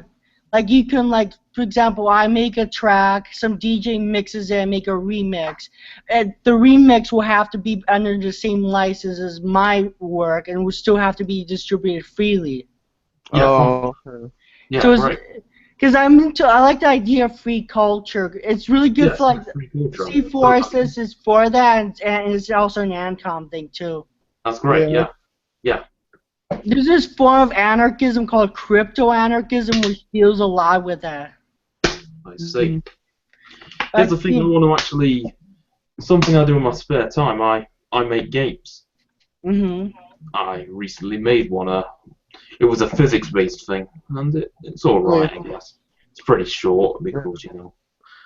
like you can for example, I make a track, some DJ mixes it and make a remix. And the remix will have to be under the same license as my work and will still have to be distributed freely. yeah, Oh. Okay. yeah, So right. because I like the idea of free culture. It's really good Yes, for like free culture. C4SS is for that and it's also an ANCOM thing too. That's great. Yeah. Yeah. There's this form of anarchism called crypto anarchism which deals a lot with that. I see. I Here's the thing. I think, want to actually something I do in my spare time. I make games. mhm. I recently made one. It was a physics-based thing, and it's all right, I guess. It's pretty short because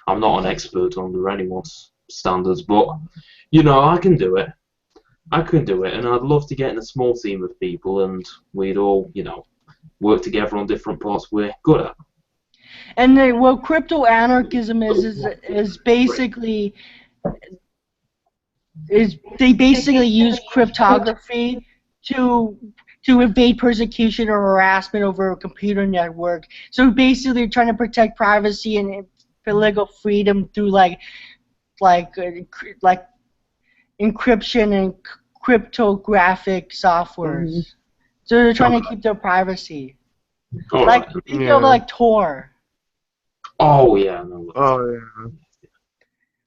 I'm not an expert under anyone's standards, but I can do it. I can do it, and I'd love to get in a small team of people, and we'd all work together on different parts we're good at. And what crypto anarchism is basically they basically use cryptography to evade persecution or harassment over a computer network. So basically, they're trying to protect privacy and political freedom through like encryption and cryptographic softwares. So they're trying to keep their privacy. All Like right. think of like Tor. Oh yeah. No. Oh yeah.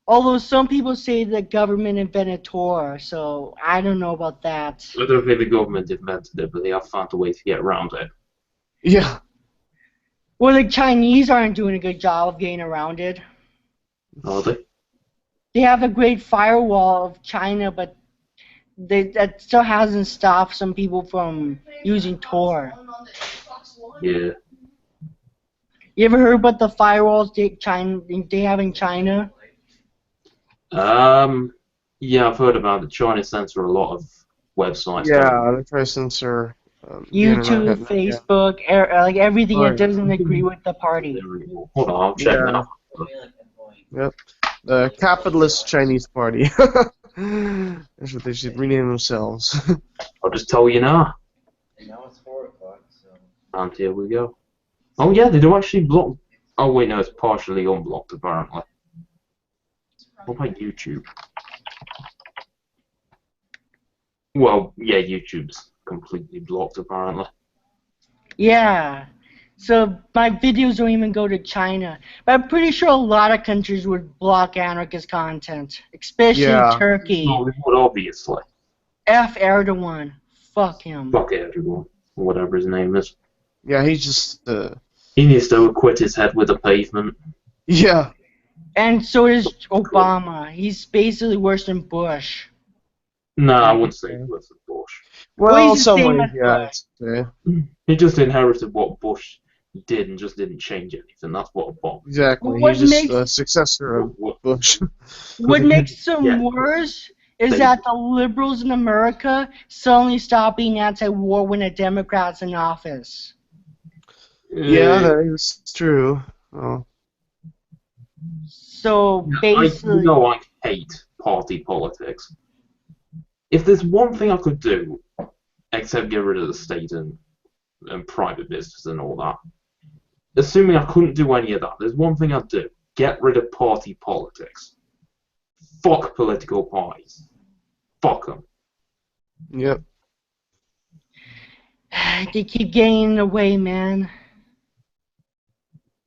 Although some people say the government invented Tor, so I don't know about that. I don't think the government invented it, but they have found a way to get around it. Yeah. Well, the Chinese aren't doing a good job of getting around it. Are they? They have a great firewall of China, but that still hasn't stopped some people from using Tor. Yeah. You ever heard about the firewalls they have in China? Yeah, I've heard about it. China censor a lot of websites. Yeah. They try to censor the YouTube, internet. Facebook, like everything Oh, that yeah. doesn't agree with the party. Hold on, I'll check now. Yep. The capitalist Chinese Party. That's what they should rename themselves. I'll just tell you now. Now it's 4 o'clock, so. And here we go. Oh yeah, they do actually block. Oh wait, no, it's partially unblocked apparently. What about YouTube? Well, yeah, YouTube's completely blocked apparently. Yeah. So my videos don't even go to China. But I'm pretty sure a lot of countries would block anarchist content. Especially Yeah. Turkey. No, they would obviously. F Erdogan. Fuck him. Fuck everyone, or whatever his name is. Yeah, he's just He needs to quit his head with a pavement. yeah. And so is Obama. He's basically worse than Bush. No, I wouldn't say he was a Bush. Well, Well, he's the some same way, as yeah. Bush. He just inherited what Bush did and just didn't change anything. That's what a bomb. Exactly. What He's just makes- a successor of Bush. What makes him Yeah. worse is that the liberals in America suddenly stop being anti-war when a Democrat's in office. Yeah, that is true. Oh. So I basically, hate party politics. If there's one thing I could do, except get rid of the state and private business and all that, assuming I couldn't do any of that, there's one thing I'd do: get rid of party politics. Fuck political parties. Fuck them. Yep. they keep getting in the way, man.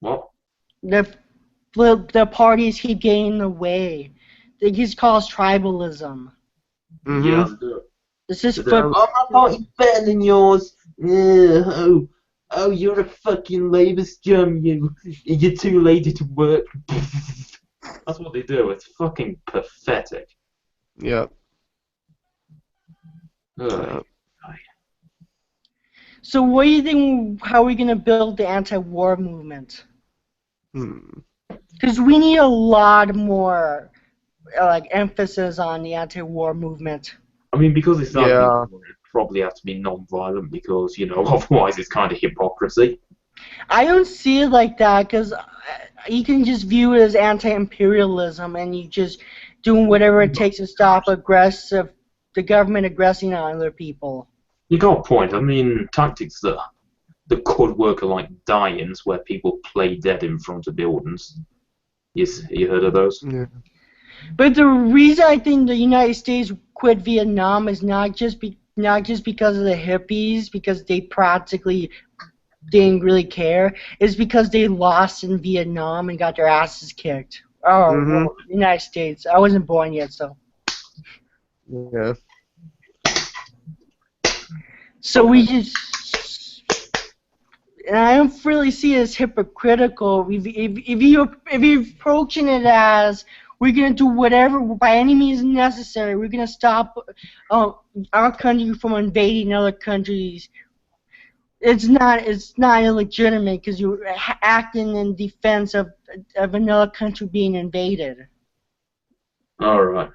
What? The parties keep getting in the way. They just cause tribalism. Mm-hmm. Yeah, I'd do it. This is Oh, my party's better than yours. Oh. oh, you're a fucking labour scum, you're too lazy to work. That's what they do. It's fucking pathetic. Yep. Ugh. So what do you think, how are we going to build the anti-war movement? Because we need a lot more like emphasis on the anti-war movement. I mean, because it's not Yeah. it probably has to be non-violent because, otherwise it's kind of hypocrisy. I don't see it like that because you can just view it as anti-imperialism and you just doing whatever it takes to stop the government aggressing on other people. You got a point. I mean, tactics that could work are like die-ins where people play dead in front of buildings. You heard of those? Yeah. But the reason I think the United States quit Vietnam is not just because of the hippies, because they practically didn't really care. It's because they lost in Vietnam and got their asses kicked. Oh, well, United States. I wasn't born yet, so. Yeah. So we just, and I don't really see it as hypocritical. If you're approaching it as we're gonna do whatever by any means necessary, we're gonna stop our country from invading other countries. It's not illegitimate because you're acting in defense of another country being invaded. All right.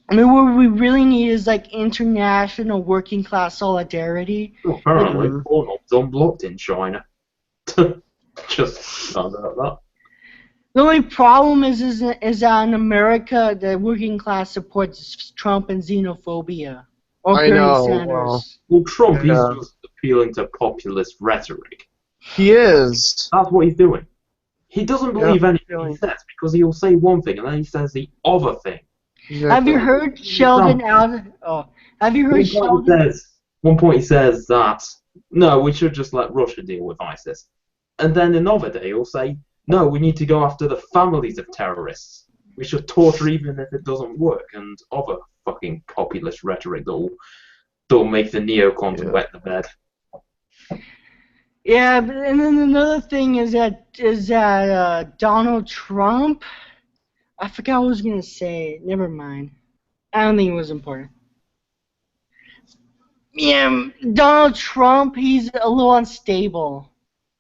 I mean, what we really need is like international working class solidarity. Well, apparently, Pornhub's unblocked in China. Just found out that. The only problem is that in America, the working class supports Trump and xenophobia. Or I Bernie know, Sanders. Well, Trump, Yeah. he's just appealing to populist rhetoric. He is. That's what he's doing. He doesn't believe anything really. he says because he'll say one thing and then he says the other thing. Exactly. Have you heard Sheldon out? Oh, have you heard Sheldon? One point he says that, no, we should just let Russia deal with ISIS. And then another day he'll say, no, we need to go after the families of terrorists. We should torture even if it doesn't work, and other fucking populist rhetoric that'll make the neocons wet the bed. Yeah, and then another thing is that Donald Trump. I forgot what I was gonna say. Never mind. I don't think it was important. Yeah, Donald Trump. He's a little unstable.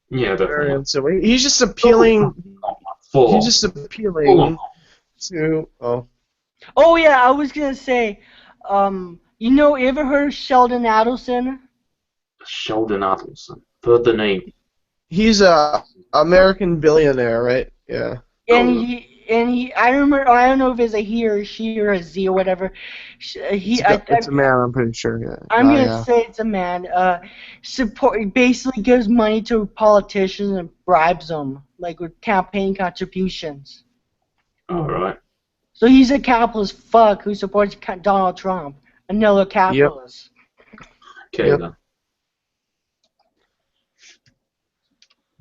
Yeah, Very definitely. unstable. He's just appealing. Full. He's just appealing to. Oh. Oh yeah, I was gonna say. You ever heard of Sheldon Adelson? Sheldon Adelson. Heard the name. He's a American billionaire, right? Yeah. And I remember, I don't know if it's a he or a she or a Z or whatever. It's a man, I'm pretty sure. Yeah. I'm gonna say it's a man. Basically gives money to politicians and bribes them, like with campaign contributions. All right. So he's a capitalist fuck who supports Donald Trump, another capitalist. Okay then.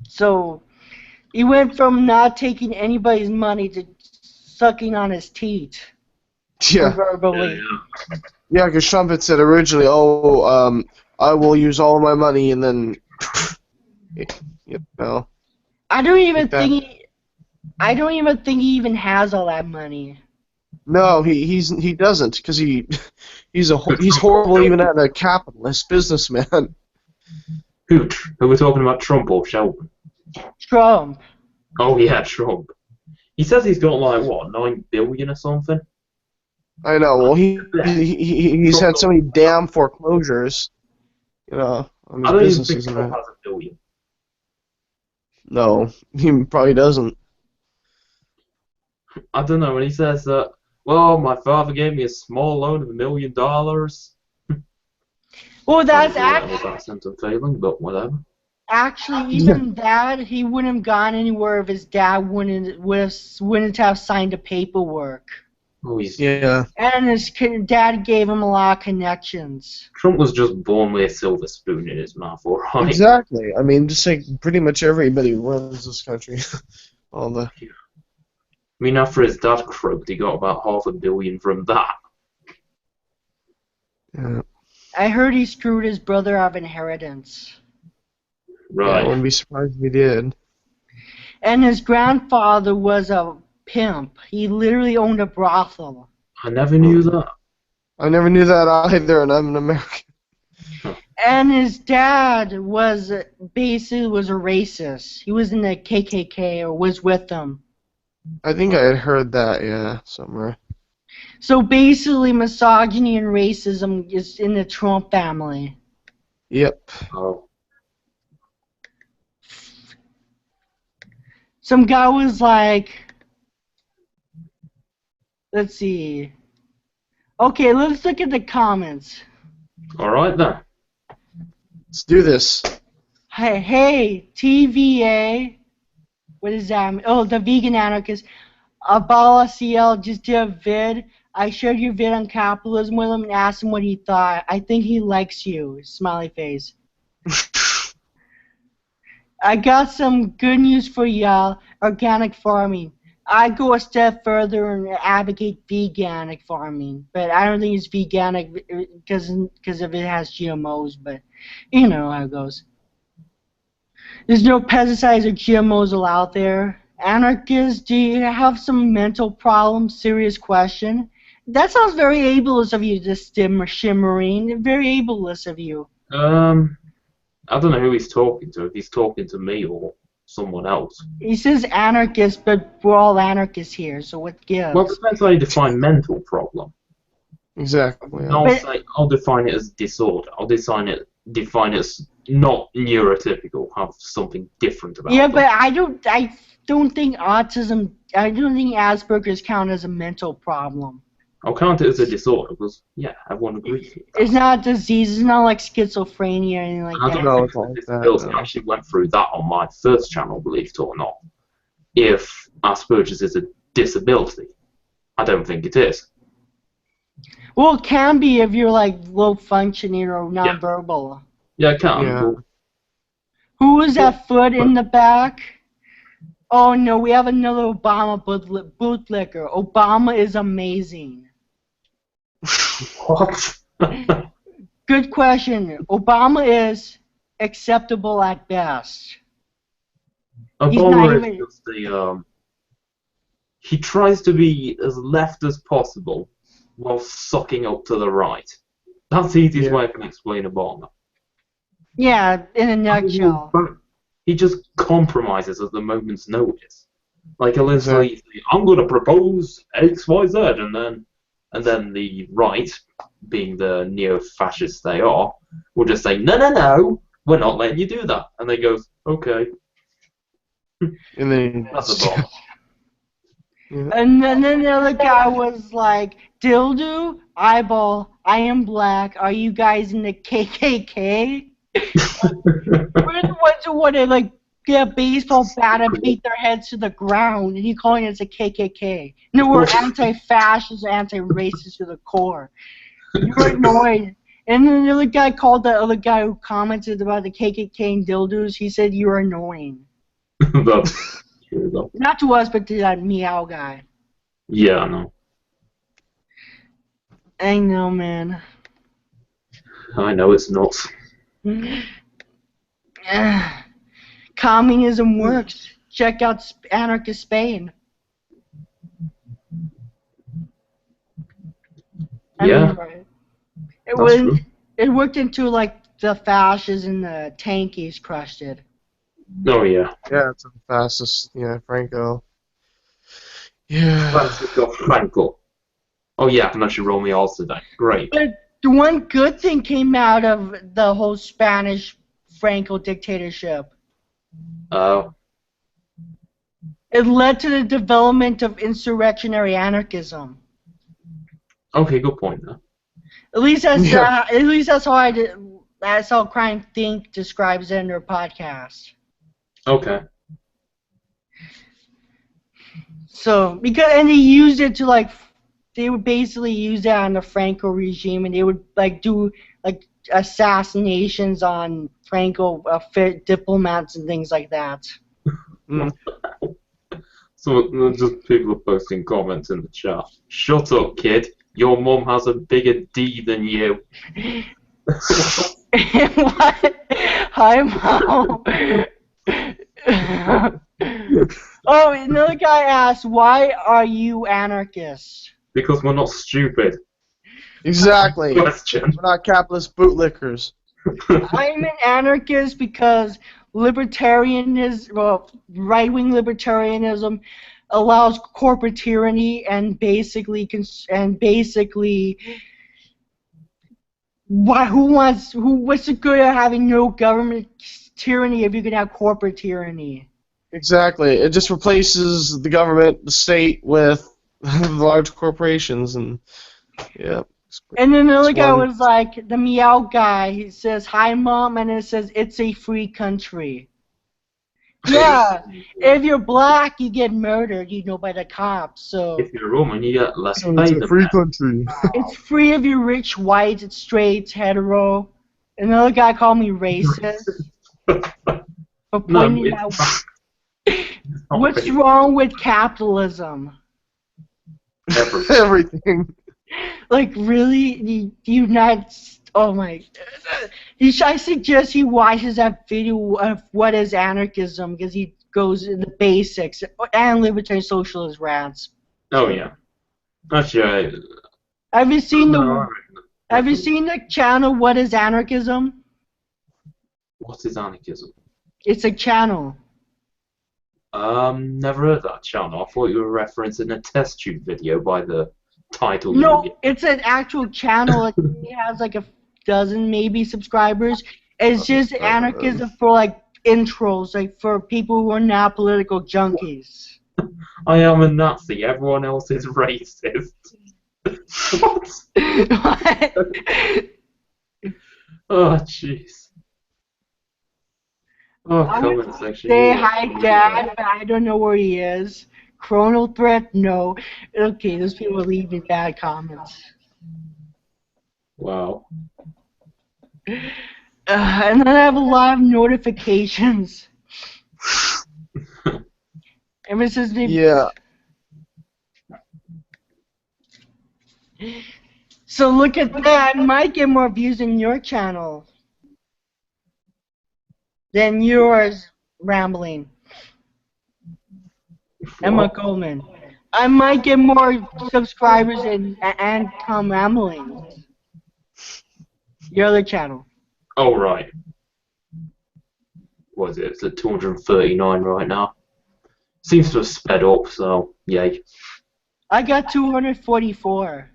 So he went from not taking anybody's money to sucking on his teeth. Yeah. Verbally. Yeah, because Trump had said originally, I will use all of my money, and then, I don't even think he even has all that money. No, he doesn't, because he's horrible even as a capitalist businessman. Who are we talking about, Trump or Sheldon? Trump. Oh yeah, Trump. He says he's got like what, 9 billion or something. I know. Well, he's had so many damn foreclosures, on his I don't even businesses think and Trump that. has $1 billion. No, he probably doesn't. I don't know when he says that. Well, my father gave me a small loan of $1 million. Well, that's accent and failing, but whatever. actually even that he wouldn't have gone anywhere if his dad wouldn't have signed the paperwork. Oh, Yeah. And his dad gave him a lot of connections. Trump was just born with a silver spoon in his mouth, alright? Exactly. I mean, just like pretty much everybody runs this country. I mean, after his dad croaked, he got about $500 million from that. Yeah. I heard he screwed his brother out of inheritance. Yeah, I Right. wouldn't be surprised if he did. And his grandfather was a pimp. He literally owned a brothel. I never knew that. I never knew that either, and I'm an American. And his dad was basically was a racist. He was in the KKK or was with them. I think I had heard that, yeah, somewhere. So basically, misogyny and racism is in the Trump family. Yep. Oh. Some guy was like, let's see. Okay, let's look at the comments. Alright then. Let's do this. Hey, TVA. What does that mean? Oh, the vegan anarchist. Abala CL just did a vid. I shared your vid on capitalism with him and asked him what he thought. I think he likes you. Smiley face. I got some good news for y'all. Organic farming. I go a step further and advocate veganic farming, but I don't think it's veganic because if it has GMOs. But you know how it goes. There's no pesticides or GMOs allowed there. Anarchists, do you have some mental problems? Serious question. That sounds very ableist of you, this shimmering. Very ableist of you. I don't know who he's talking to, if he's talking to me or someone else. He says anarchist, but we're all anarchists here, so what gives? Well, it depends how you define mental problem. Exactly. Yeah. I'll define it as disorder. I'll define it as not neurotypical, have something different about Yeah, them. but I don't think autism, I don't think Asperger's count as a mental problem. I'll count it as a disorder because, yeah, everyone agrees with that. It's not a disease, it's not like schizophrenia or anything like And I that. don't think it's like this that, disability no. actually went through that on my first channel, believe it or not. If Asperger's is a disability, I don't think it is. Well, it can be if you're like low functioning or nonverbal. Yeah, it can. Yeah. But Who was that foot in the back? Oh no, we have another Obama bootlicker. Obama is amazing. what? Good question. Obama is acceptable at best. Obama not is just a, he tries to be as left as possible while sucking up to the right. That's the easiest way I can explain Obama. Yeah, in a nutshell. He just compromises at the moment's notice. Like he'll Exactly. say, "I'm going to propose X, Y, Z," and then the right, being the neo-fascists they are, will just say, "No, no, no, we're not letting you do that," and they go, "Okay." And then That's a bomb. And then the other guy was like, dildo, eyeball, I am black, are you guys in the KKK? We're the ones who want to like get a baseball bat and beat their heads to the ground, and you calling it a KKK. No, we're anti-fascist, anti-racist to the core. You're annoyed. And then the other guy called the other guy who commented about the KKK and dildos, he said, you're annoying. That's true, though. Not to us, but to that meow guy. Yeah, I know. I know, man. I know it's nuts. Communism works. Check out Anarchist Spain. Yeah, Right. that's true. It worked into like the fascists and the tankies crushed it. Oh yeah. yeah, it's the fastest. Yeah, Franco. Yeah. Francisco Franco. Oh yeah, and I should roll me all today. Great. But the one good thing came out of the whole Spanish Franco dictatorship. It led to the development of insurrectionary anarchism. Okay, good point there. At least that's Yeah. that's how Crime Think describes it in their podcast. Okay. So and they used it to like they would basically use that on the Franco regime, and they would like do like assassinations on Franco diplomats and things like that. Mm. So just people are posting comments in the chat. Shut up, kid. Your mum has a bigger D than you. What? Hi, Mom. Oh, another guy asked, "Why are you anarchists?" Because we're not stupid. Exactly. Question. We're not capitalist bootlickers. I'm an anarchist because right-wing libertarianism allows corporate tyranny and basically what's the good of having no government tyranny if you can have corporate tyranny? Exactly. It just replaces the government, the state, with large corporations, and yeah. And then another It's guy one- was like, the meow guy, he says, "Hi, Mom," and it says, "It's a free country." Yeah, if you're black, you get murdered, by the cops, so If you're a woman, you get less So it's pay a than free that. country. it's free if you're rich, white, it's straight, hetero. Another guy called me racist for No, pointing it's out not. It's not what's free. wrong with capitalism. Everything. Like, really? You not... Oh my... I suggest he watches that video of what is anarchism, because he goes in the basics, and libertarian socialist rants. Oh yeah. Actually, Have you seen no, the channel What is Anarchism? what is anarchism? It's a channel. Never heard that channel. I thought you were referencing a test tube video by the title. No, it's an actual channel. It has like a dozen maybe subscribers. It's just anarchism for like intros, like for people who are not political junkies. I am a Nazi. Everyone else is racist. What? Oh, jeez. Oh, I comment would section. say you're- hi, Dad, but I don't know where he is. Chronal threat? No. Okay, those people are leaving bad comments. Wow. And then I have a lot of notifications. Ever since they... Yeah. So look at that. I might get more views in your channel than yours rambling. Emma What? Coleman. I might get more subscribers and Tom rambling. Your other channel. Oh, right. What is it? It's at 239 right now. Seems to have sped up, so yay. I got 244.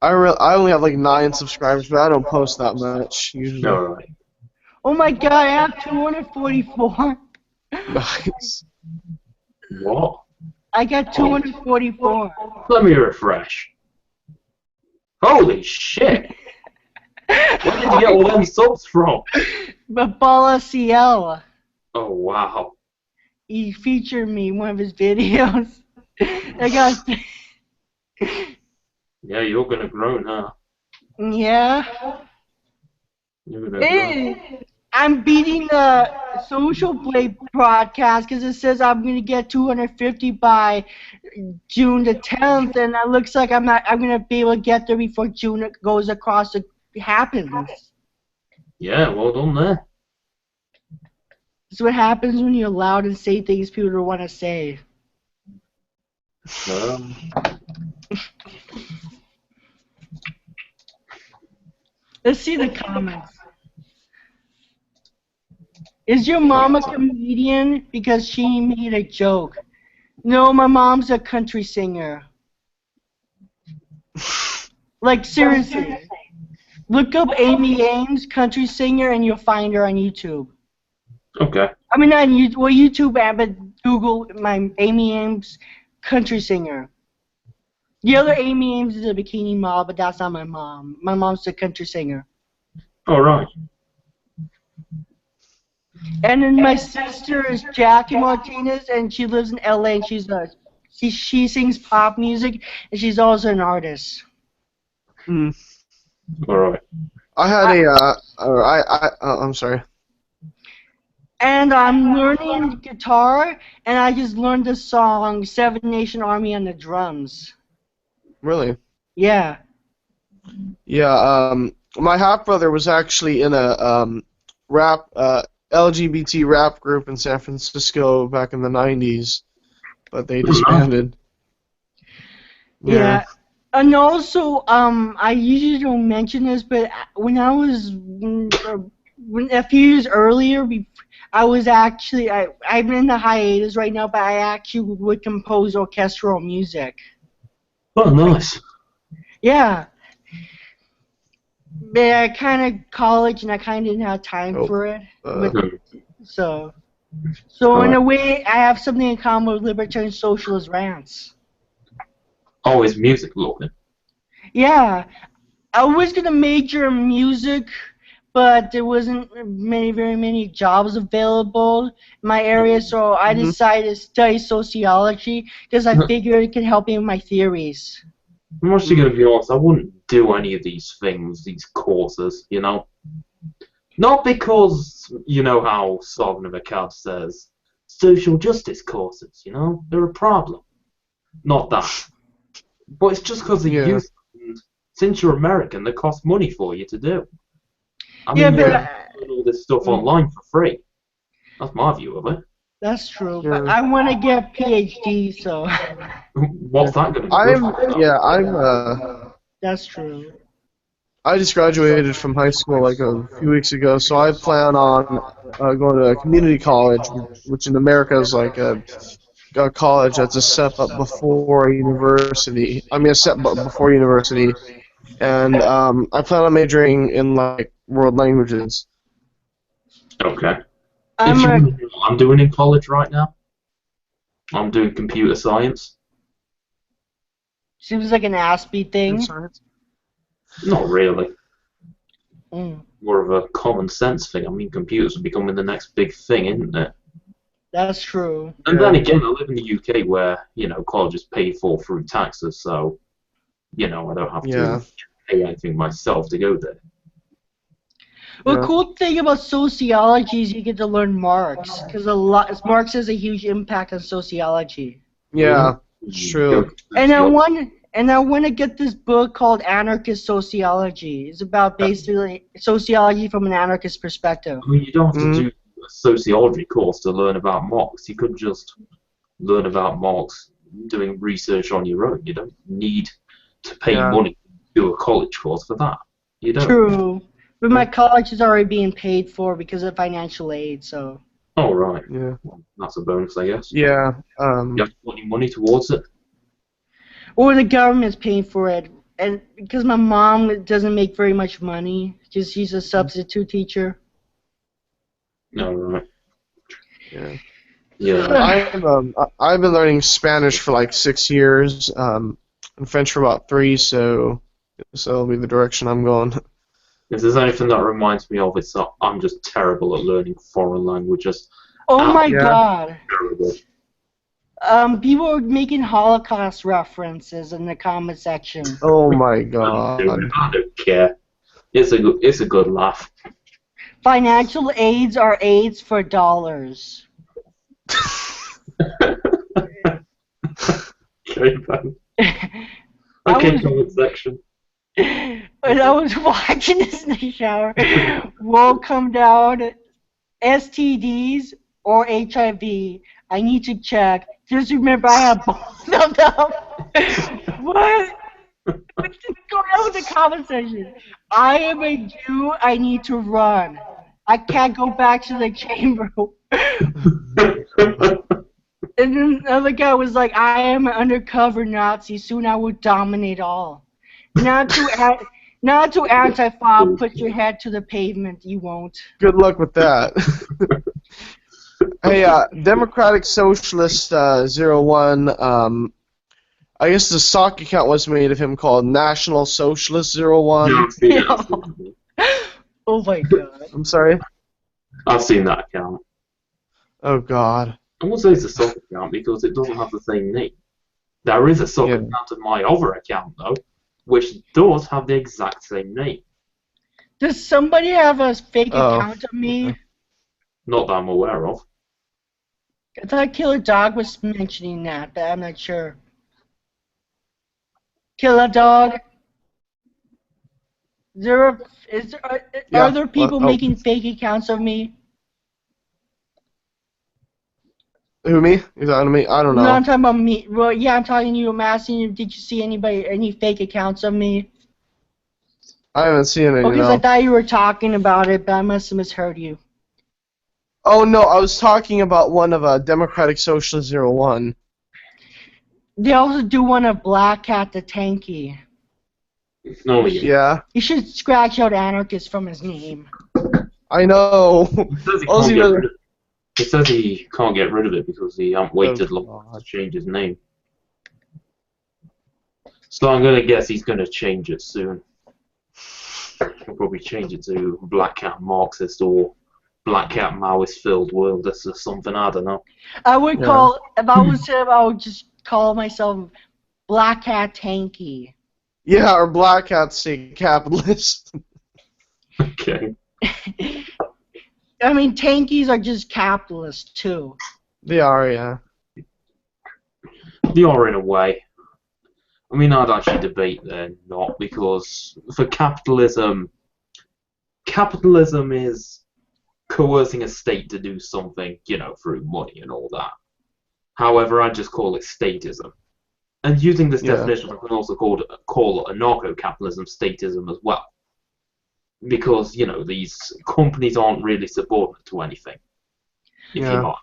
I only have like 9 subscribers, but I don't post that much usually. Alright. Oh my god, I have 244. Nice. What? I got 244. Let me refresh. Holy shit! Where did you get all them subs from? Babala CL. Oh, wow. He featured me in one of his videos. I got... Yeah, you're gonna grow now. Yeah. You're gonna grow. Hey, I'm beating the Social Blade broadcast because it says I'm gonna get 250 by June the 10th, and it looks like I'm gonna be able to get there before June goes across. It happens. Yeah, well done there. This is what happens when you're loud and say things people don't want to say. Um, Let's see the comments. Is your mom a comedian? Because she made a joke. No, my mom's a country singer. Like, seriously. Look up Amy Ames, country singer, and you'll find her on YouTube. okay. I mean, not YouTube, well, YouTube, but Google my Amy Ames, country singer. The other Amy Ames is a bikini model, but that's not my mom. My mom's a country singer. Alright. And then my sister is Jackie Martinez, and she lives in LA, and she sings pop music, and she's also an artist. Hmm. Alright. I had I'm sorry. And I'm learning guitar, and I just learned the song Seven Nation Army on the drums. Really? Yeah. Yeah. My half brother was actually in a rap LGBT rap group in San Francisco back in the '90s, but they disbanded. Yeah. And also, I usually don't mention this, but when I was a few years earlier, I was actually I'm in the hiatus right now, but I actually would compose orchestral music. Oh, nice. Yeah. But I kind of college and I kind of didn't have time for it. So in a way, I have something in common with libertarian socialist rants. Oh, is music looking? Yeah. I was gonna major in music, but there wasn't very many jobs available in my area, so I decided to study sociology because I figured it could help me with my theories. I'm actually going to be honest, I wouldn't do any of these things, these courses, you know? Not because, you know how Solomon of Akkad says, social justice courses, you know? They're a problem. Not that. But it's just because they're useless. And since you're American, they cost money for you to do. I mean, you're doing all this stuff online for free. That's my view of it. That's true, but I want to get a PhD, so. What's that going to be? That's true. I just graduated from high school like a few weeks ago, so I plan on going to a community college, which in America is like a college that's a step up before university. I mean, a step up before university, and I plan on majoring in like world languages. Okay. I'm doing in college right now. I'm doing computer science. Seems like an Aspie thing. Not really. More of a common sense thing. I mean, computers are becoming the next big thing, isn't it? That's true. And then again, I live in the UK where, you know, college is paid for through taxes, so, you know, I don't have to pay anything myself to go there. Well, the cool thing about sociology is you get to learn Marx, because Marx has a huge impact on sociology. Yeah, it's true. And I want to get this book called Anarchist Sociology. It's about basically sociology from an anarchist perspective. I mean, you don't have to do a sociology course to learn about Marx. You could just learn about Marx doing research on your own. You don't need to pay money to do a college course for that. You don't. True. But my college is already being paid for because of financial aid, so. Oh, right. Yeah. Well, that's a bonus, I guess. Yeah. You have to put any money towards it? Or the government's paying for it. And because my mom doesn't make very much money, because she's a substitute teacher. No, right. Yeah. Yeah. I've been learning Spanish for like 6 years, and French for about 3, so that'll be the direction I'm going. If there's anything that reminds me of, it's that I'm just terrible at learning foreign languages. Oh my god. Terrible. People are making Holocaust references in the comment section. Oh my god. I don't care. It's a good laugh. Financial aids are aids for dollars. Okay, man. Okay, comment section. When I was watching this in the shower, will come down STDs or HIV. I need to check. Just remember I have both of them. What? What's going on with the comment section? I am a Jew. I need to run. I can't go back to the chamber. And then another guy was like, I am an undercover Nazi. Soon I will dominate all. Not to anti-fob, put your head to the pavement, you won't. Good luck with that. Hey, Democratic Socialist 01, I guess the stock account was made of him called National Socialist 01. Yeah, Oh my god. I'm sorry? I've seen that account. Oh god. I won't say it's a stock account because it doesn't have the same name. There is a stock account of my other account, though, which does have the exact same name. Does somebody have a fake account of me? Not that I'm aware of. I thought Killer Dog was mentioning that, but I'm not sure. Killer Dog? Are there What? people Oh, making fake accounts of me? who, me? You talking to me? I don't No, know. I'm talking about me. Well, yeah, I'm talking to you. I'm asking you, did you see any fake accounts of me? I haven't seen any, Because I no. thought you were talking about it, but I must have misheard you. Oh, no, I was talking about one of Democratic Socialist 01. They also do one of Black Cat the Tanky. No, yeah. Yeah, You should scratch out Anarchist from his name. I know. He says he All can't he get does- rid of. He says he can't get rid of it because he hasn't waited long God. to change his name. So I'm gonna guess he's gonna change it soon. He'll probably change it to Black Cat Marxist or Black Cat Maoist filled world. This is something, I don't know. I would Yeah. call, if I was him, I would just call myself Black Cat Tanky. Yeah, or Black Hat State Capitalist. Okay. I mean, tankies are just capitalists, too. They are, yeah. They are in a way. I mean, I'd actually debate they're not, because for capitalism is coercing a state to do something, through money and all that. However, I just call it statism. And using this Yeah. definition, I can also call anarcho-capitalism statism as well. Because, these companies aren't really subordinate to anything. If Yeah. you're not.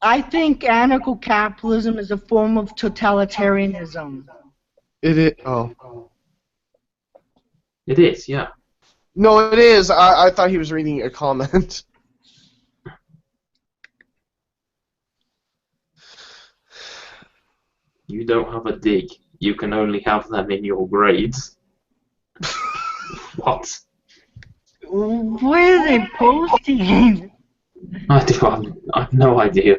I think anarcho-capitalism is a form of totalitarianism. It is. Oh. It is, yeah. No, it is. I thought he was reading a comment. You don't have a dig. You can only have them in your grades. What? What are they posting? I have no idea.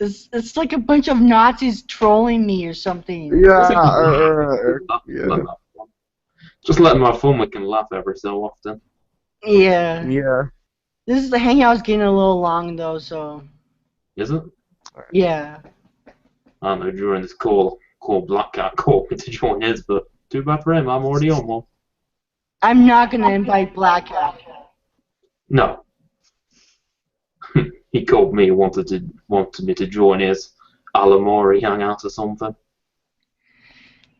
It's like a bunch of Nazis trolling me or something. Yeah. Yeah. Just let them have fun. We can laugh every so often. Yeah. Yeah. The hangout's getting a little long though, so Is it? yeah. I don't know. During this call Black Cat called me to join his, but too bad for him. I'm already on one. I'm not gonna invite Black Hat. No. He called me, wanted me to join his Alamori hangout or something.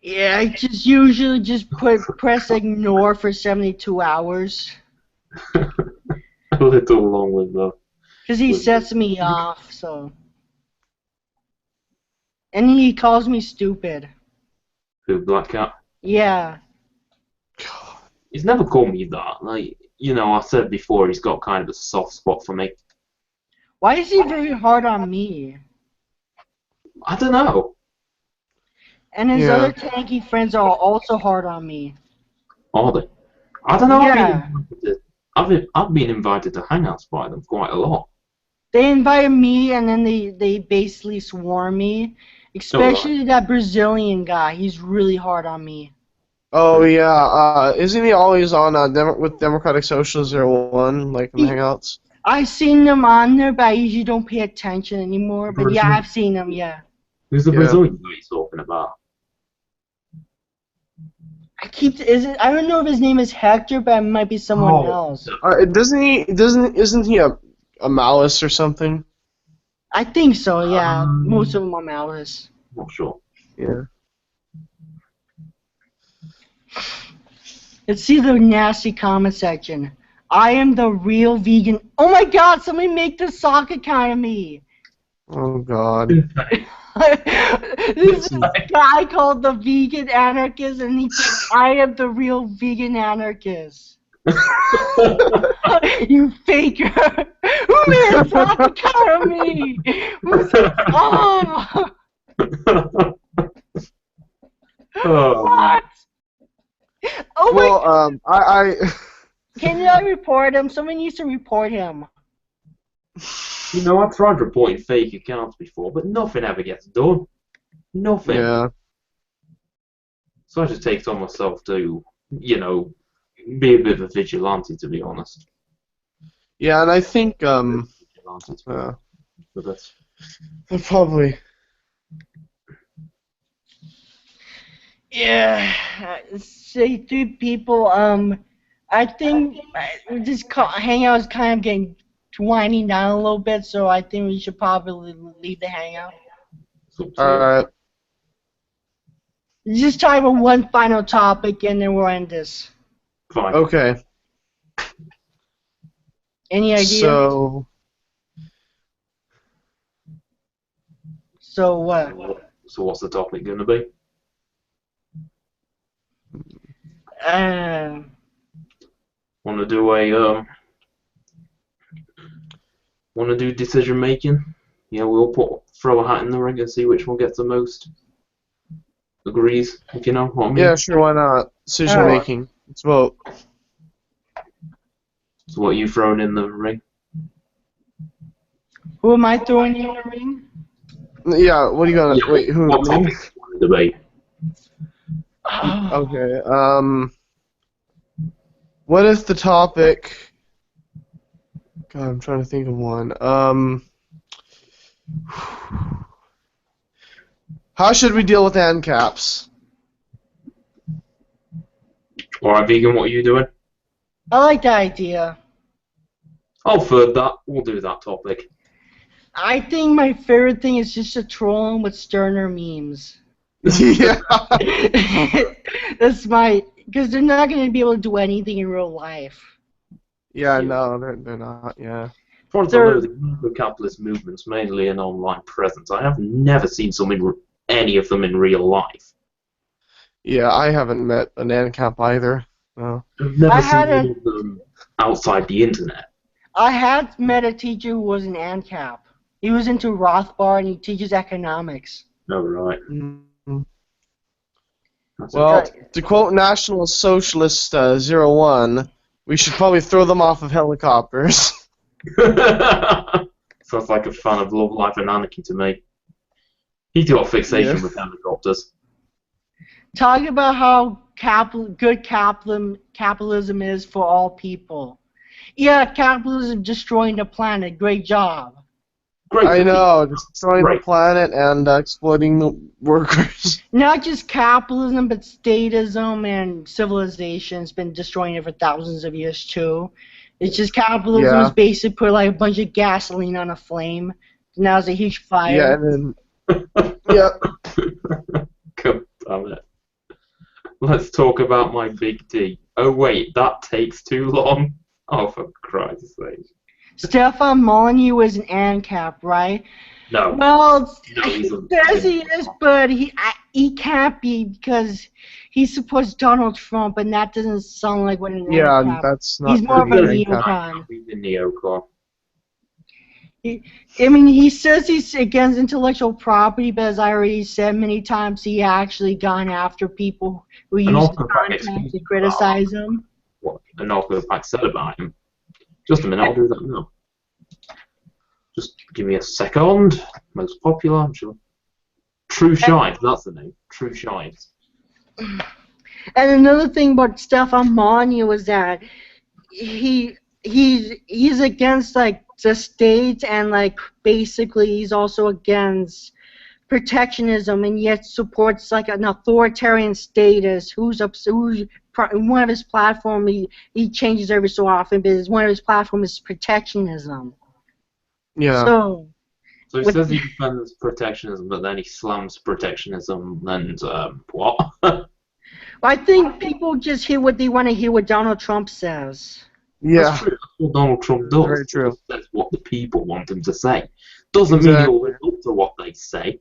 Yeah, I just usually just press ignore for 72 hours. A little long with the. Cause he sets me off, so. And he calls me stupid. Who, Black Cat? Yeah. He's never called me that. Like, I said before, he's got kind of a soft spot for me. Why is he very hard on me? I don't know. And his Yeah. other tanky friends are also hard on me. Are they? I don't know. Yeah. I've been invited to hangouts by them quite a lot. They invited me and then they basically swarm me. Especially that Brazilian guy. He's really hard on me. Oh yeah. Isn't he always on with Democratic Socialist 01, like in the Hangouts? I've seen him on there, but I usually don't pay attention anymore. But yeah, I've seen him. Yeah. Who's the Yeah. Brazilian guy he's talking about? I don't know if his name is Hector, but it might be someone else. Isn't he a Maoist or something? I think so. Yeah. Most of them are Maoists. Not sure. Yeah. Let's see the nasty comment section. I am the real vegan. Oh my God! Somebody make the sock account of me. Oh God. This is a guy called the Vegan Anarchist, and he said, "I am the real vegan anarchist." You faker! Who made a sock account of me? Oh! Oh, What? Oh my! Well, I Can you report him? Someone needs to report him. I've tried reporting fake accounts before, but nothing ever gets done. Nothing. yeah. So I just take it on myself to, be a bit of a vigilante, to be honest. Yeah, and I think Vigilante, but that's probably. Yeah. Say three people I think this hangout is kind of getting winding down a little bit, so I think we should probably leave the hangout. It's up to you. Alright. Just talk about one final topic, and then we'll end this. Fine. Okay. Any idea? So what? So what's the topic going to be? Want to do decision making? Yeah, we'll throw a hat in the ring and see which one gets the most agrees. If you know what I mean. Yeah, sure, why not? Decision making. Let's vote. So what are you throwing in the ring? Who am I throwing in the ring? Yeah, what are you gonna wait, who What me? topic do you want to debate? Okay, what is the topic? God, I'm trying to think of one. How should we deal with ANCAPs? Alright, Vegan, what are you doing? I like the idea. I'll third that. We'll do that topic. I think my favorite thing is just to troll them with Sterner memes. Yeah. That's because they're not going to be able to do anything in real life. Yeah, no, they're not, yeah. As far as I know, the capitalist movement's mainly an online presence. I have never seen any of them in real life. Yeah, I haven't met an ANCAP either. No. I've never seen any of them outside the internet. I had met a teacher who was an ANCAP. He was into Rothbard and he teaches economics. Oh, right. Mm-hmm. Well, to quote National Socialist 01, we should probably throw them off of helicopters. Sounds like a fan of Love, Life and Anarchy to me. He's got a fixation with helicopters. Talk about how good capitalism is for all people. Yeah, capitalism destroying the planet. Great job. Great. I know, destroying the planet and exploiting the workers. Not just capitalism, but statism and civilization has been destroying it for thousands of years too. It's just capitalism is basically put like a bunch of gasoline on a flame. Now it's a huge fire. Yeah, and then God damn it. Let's talk about my big D. Oh wait, that takes too long. Oh, for Christ's sake. Stefan Molyneux is an ANCAP, right? No. Well, he says he is, but he can't be because he supports Donald Trump, and that doesn't sound like what an ANCAP. That's not. He's more of a neocon. He's a neocon. I mean, he says he's against intellectual property, but as I already said many times, he actually gone after people who use the content to criticize him. What an Pack said about him. Just a minute, I'll do that now. Just give me a second. Most popular, I'm sure. True Shives, that's the name. True Shives. And another thing about Stefan Molyneux is that he's against like the state and like basically he's also against protectionism and yet supports like an authoritarian status. One of his platform he changes every so often, but one of his platform is protectionism. Yeah. So he says he defends protectionism, but then he slams protectionism and what? I think people just hear what they want to hear what Donald Trump says. Yeah. That's true. That's what Donald Trump does. Very true. That's what the people want him to say. Doesn't mean he'll live up to what they say.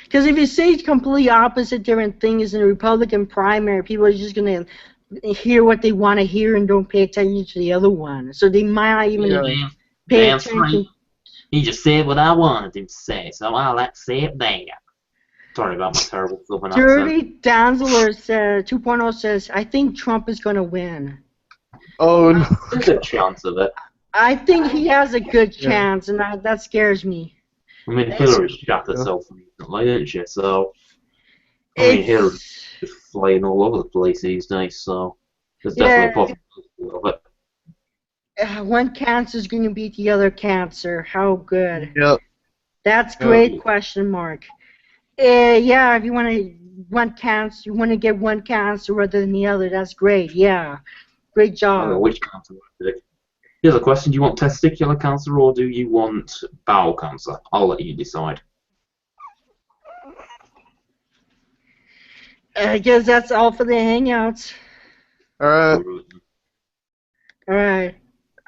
Because if you say completely opposite different things in the Republican primary, people are just going to hear what they want to hear and don't pay attention to the other one. So they might not even pay attention. Right. He just said what I wanted him to say, so I'll accept that. Sorry about my terrible Southern accent. Dirty Danzler says, 2.0 says, I think Trump is going to win. Oh, no. There's a chance of it. I think he has a good chance, and that scares me. I mean, Hillary shot herself recently, didn't she? So, I mean, Hillary's just flying all over the place these days, so there's definitely a possibility of it. One cancer is going to beat the other cancer. How good. Yep. That's great question mark. Yeah, if you want to get one cancer rather than the other, that's great. Yeah, great I don't know job. which cancer. Here's a question: do you want testicular cancer or do you want bowel cancer? I'll let you decide. I guess that's all for the hangouts. All right. All right.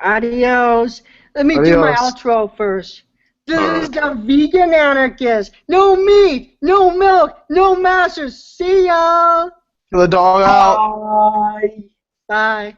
Adios. Let me do my Adios. outro first. This is Alright. the vegan anarchist. No meat, no milk, no masters. See ya. Kill the dog out. Bye. Bye.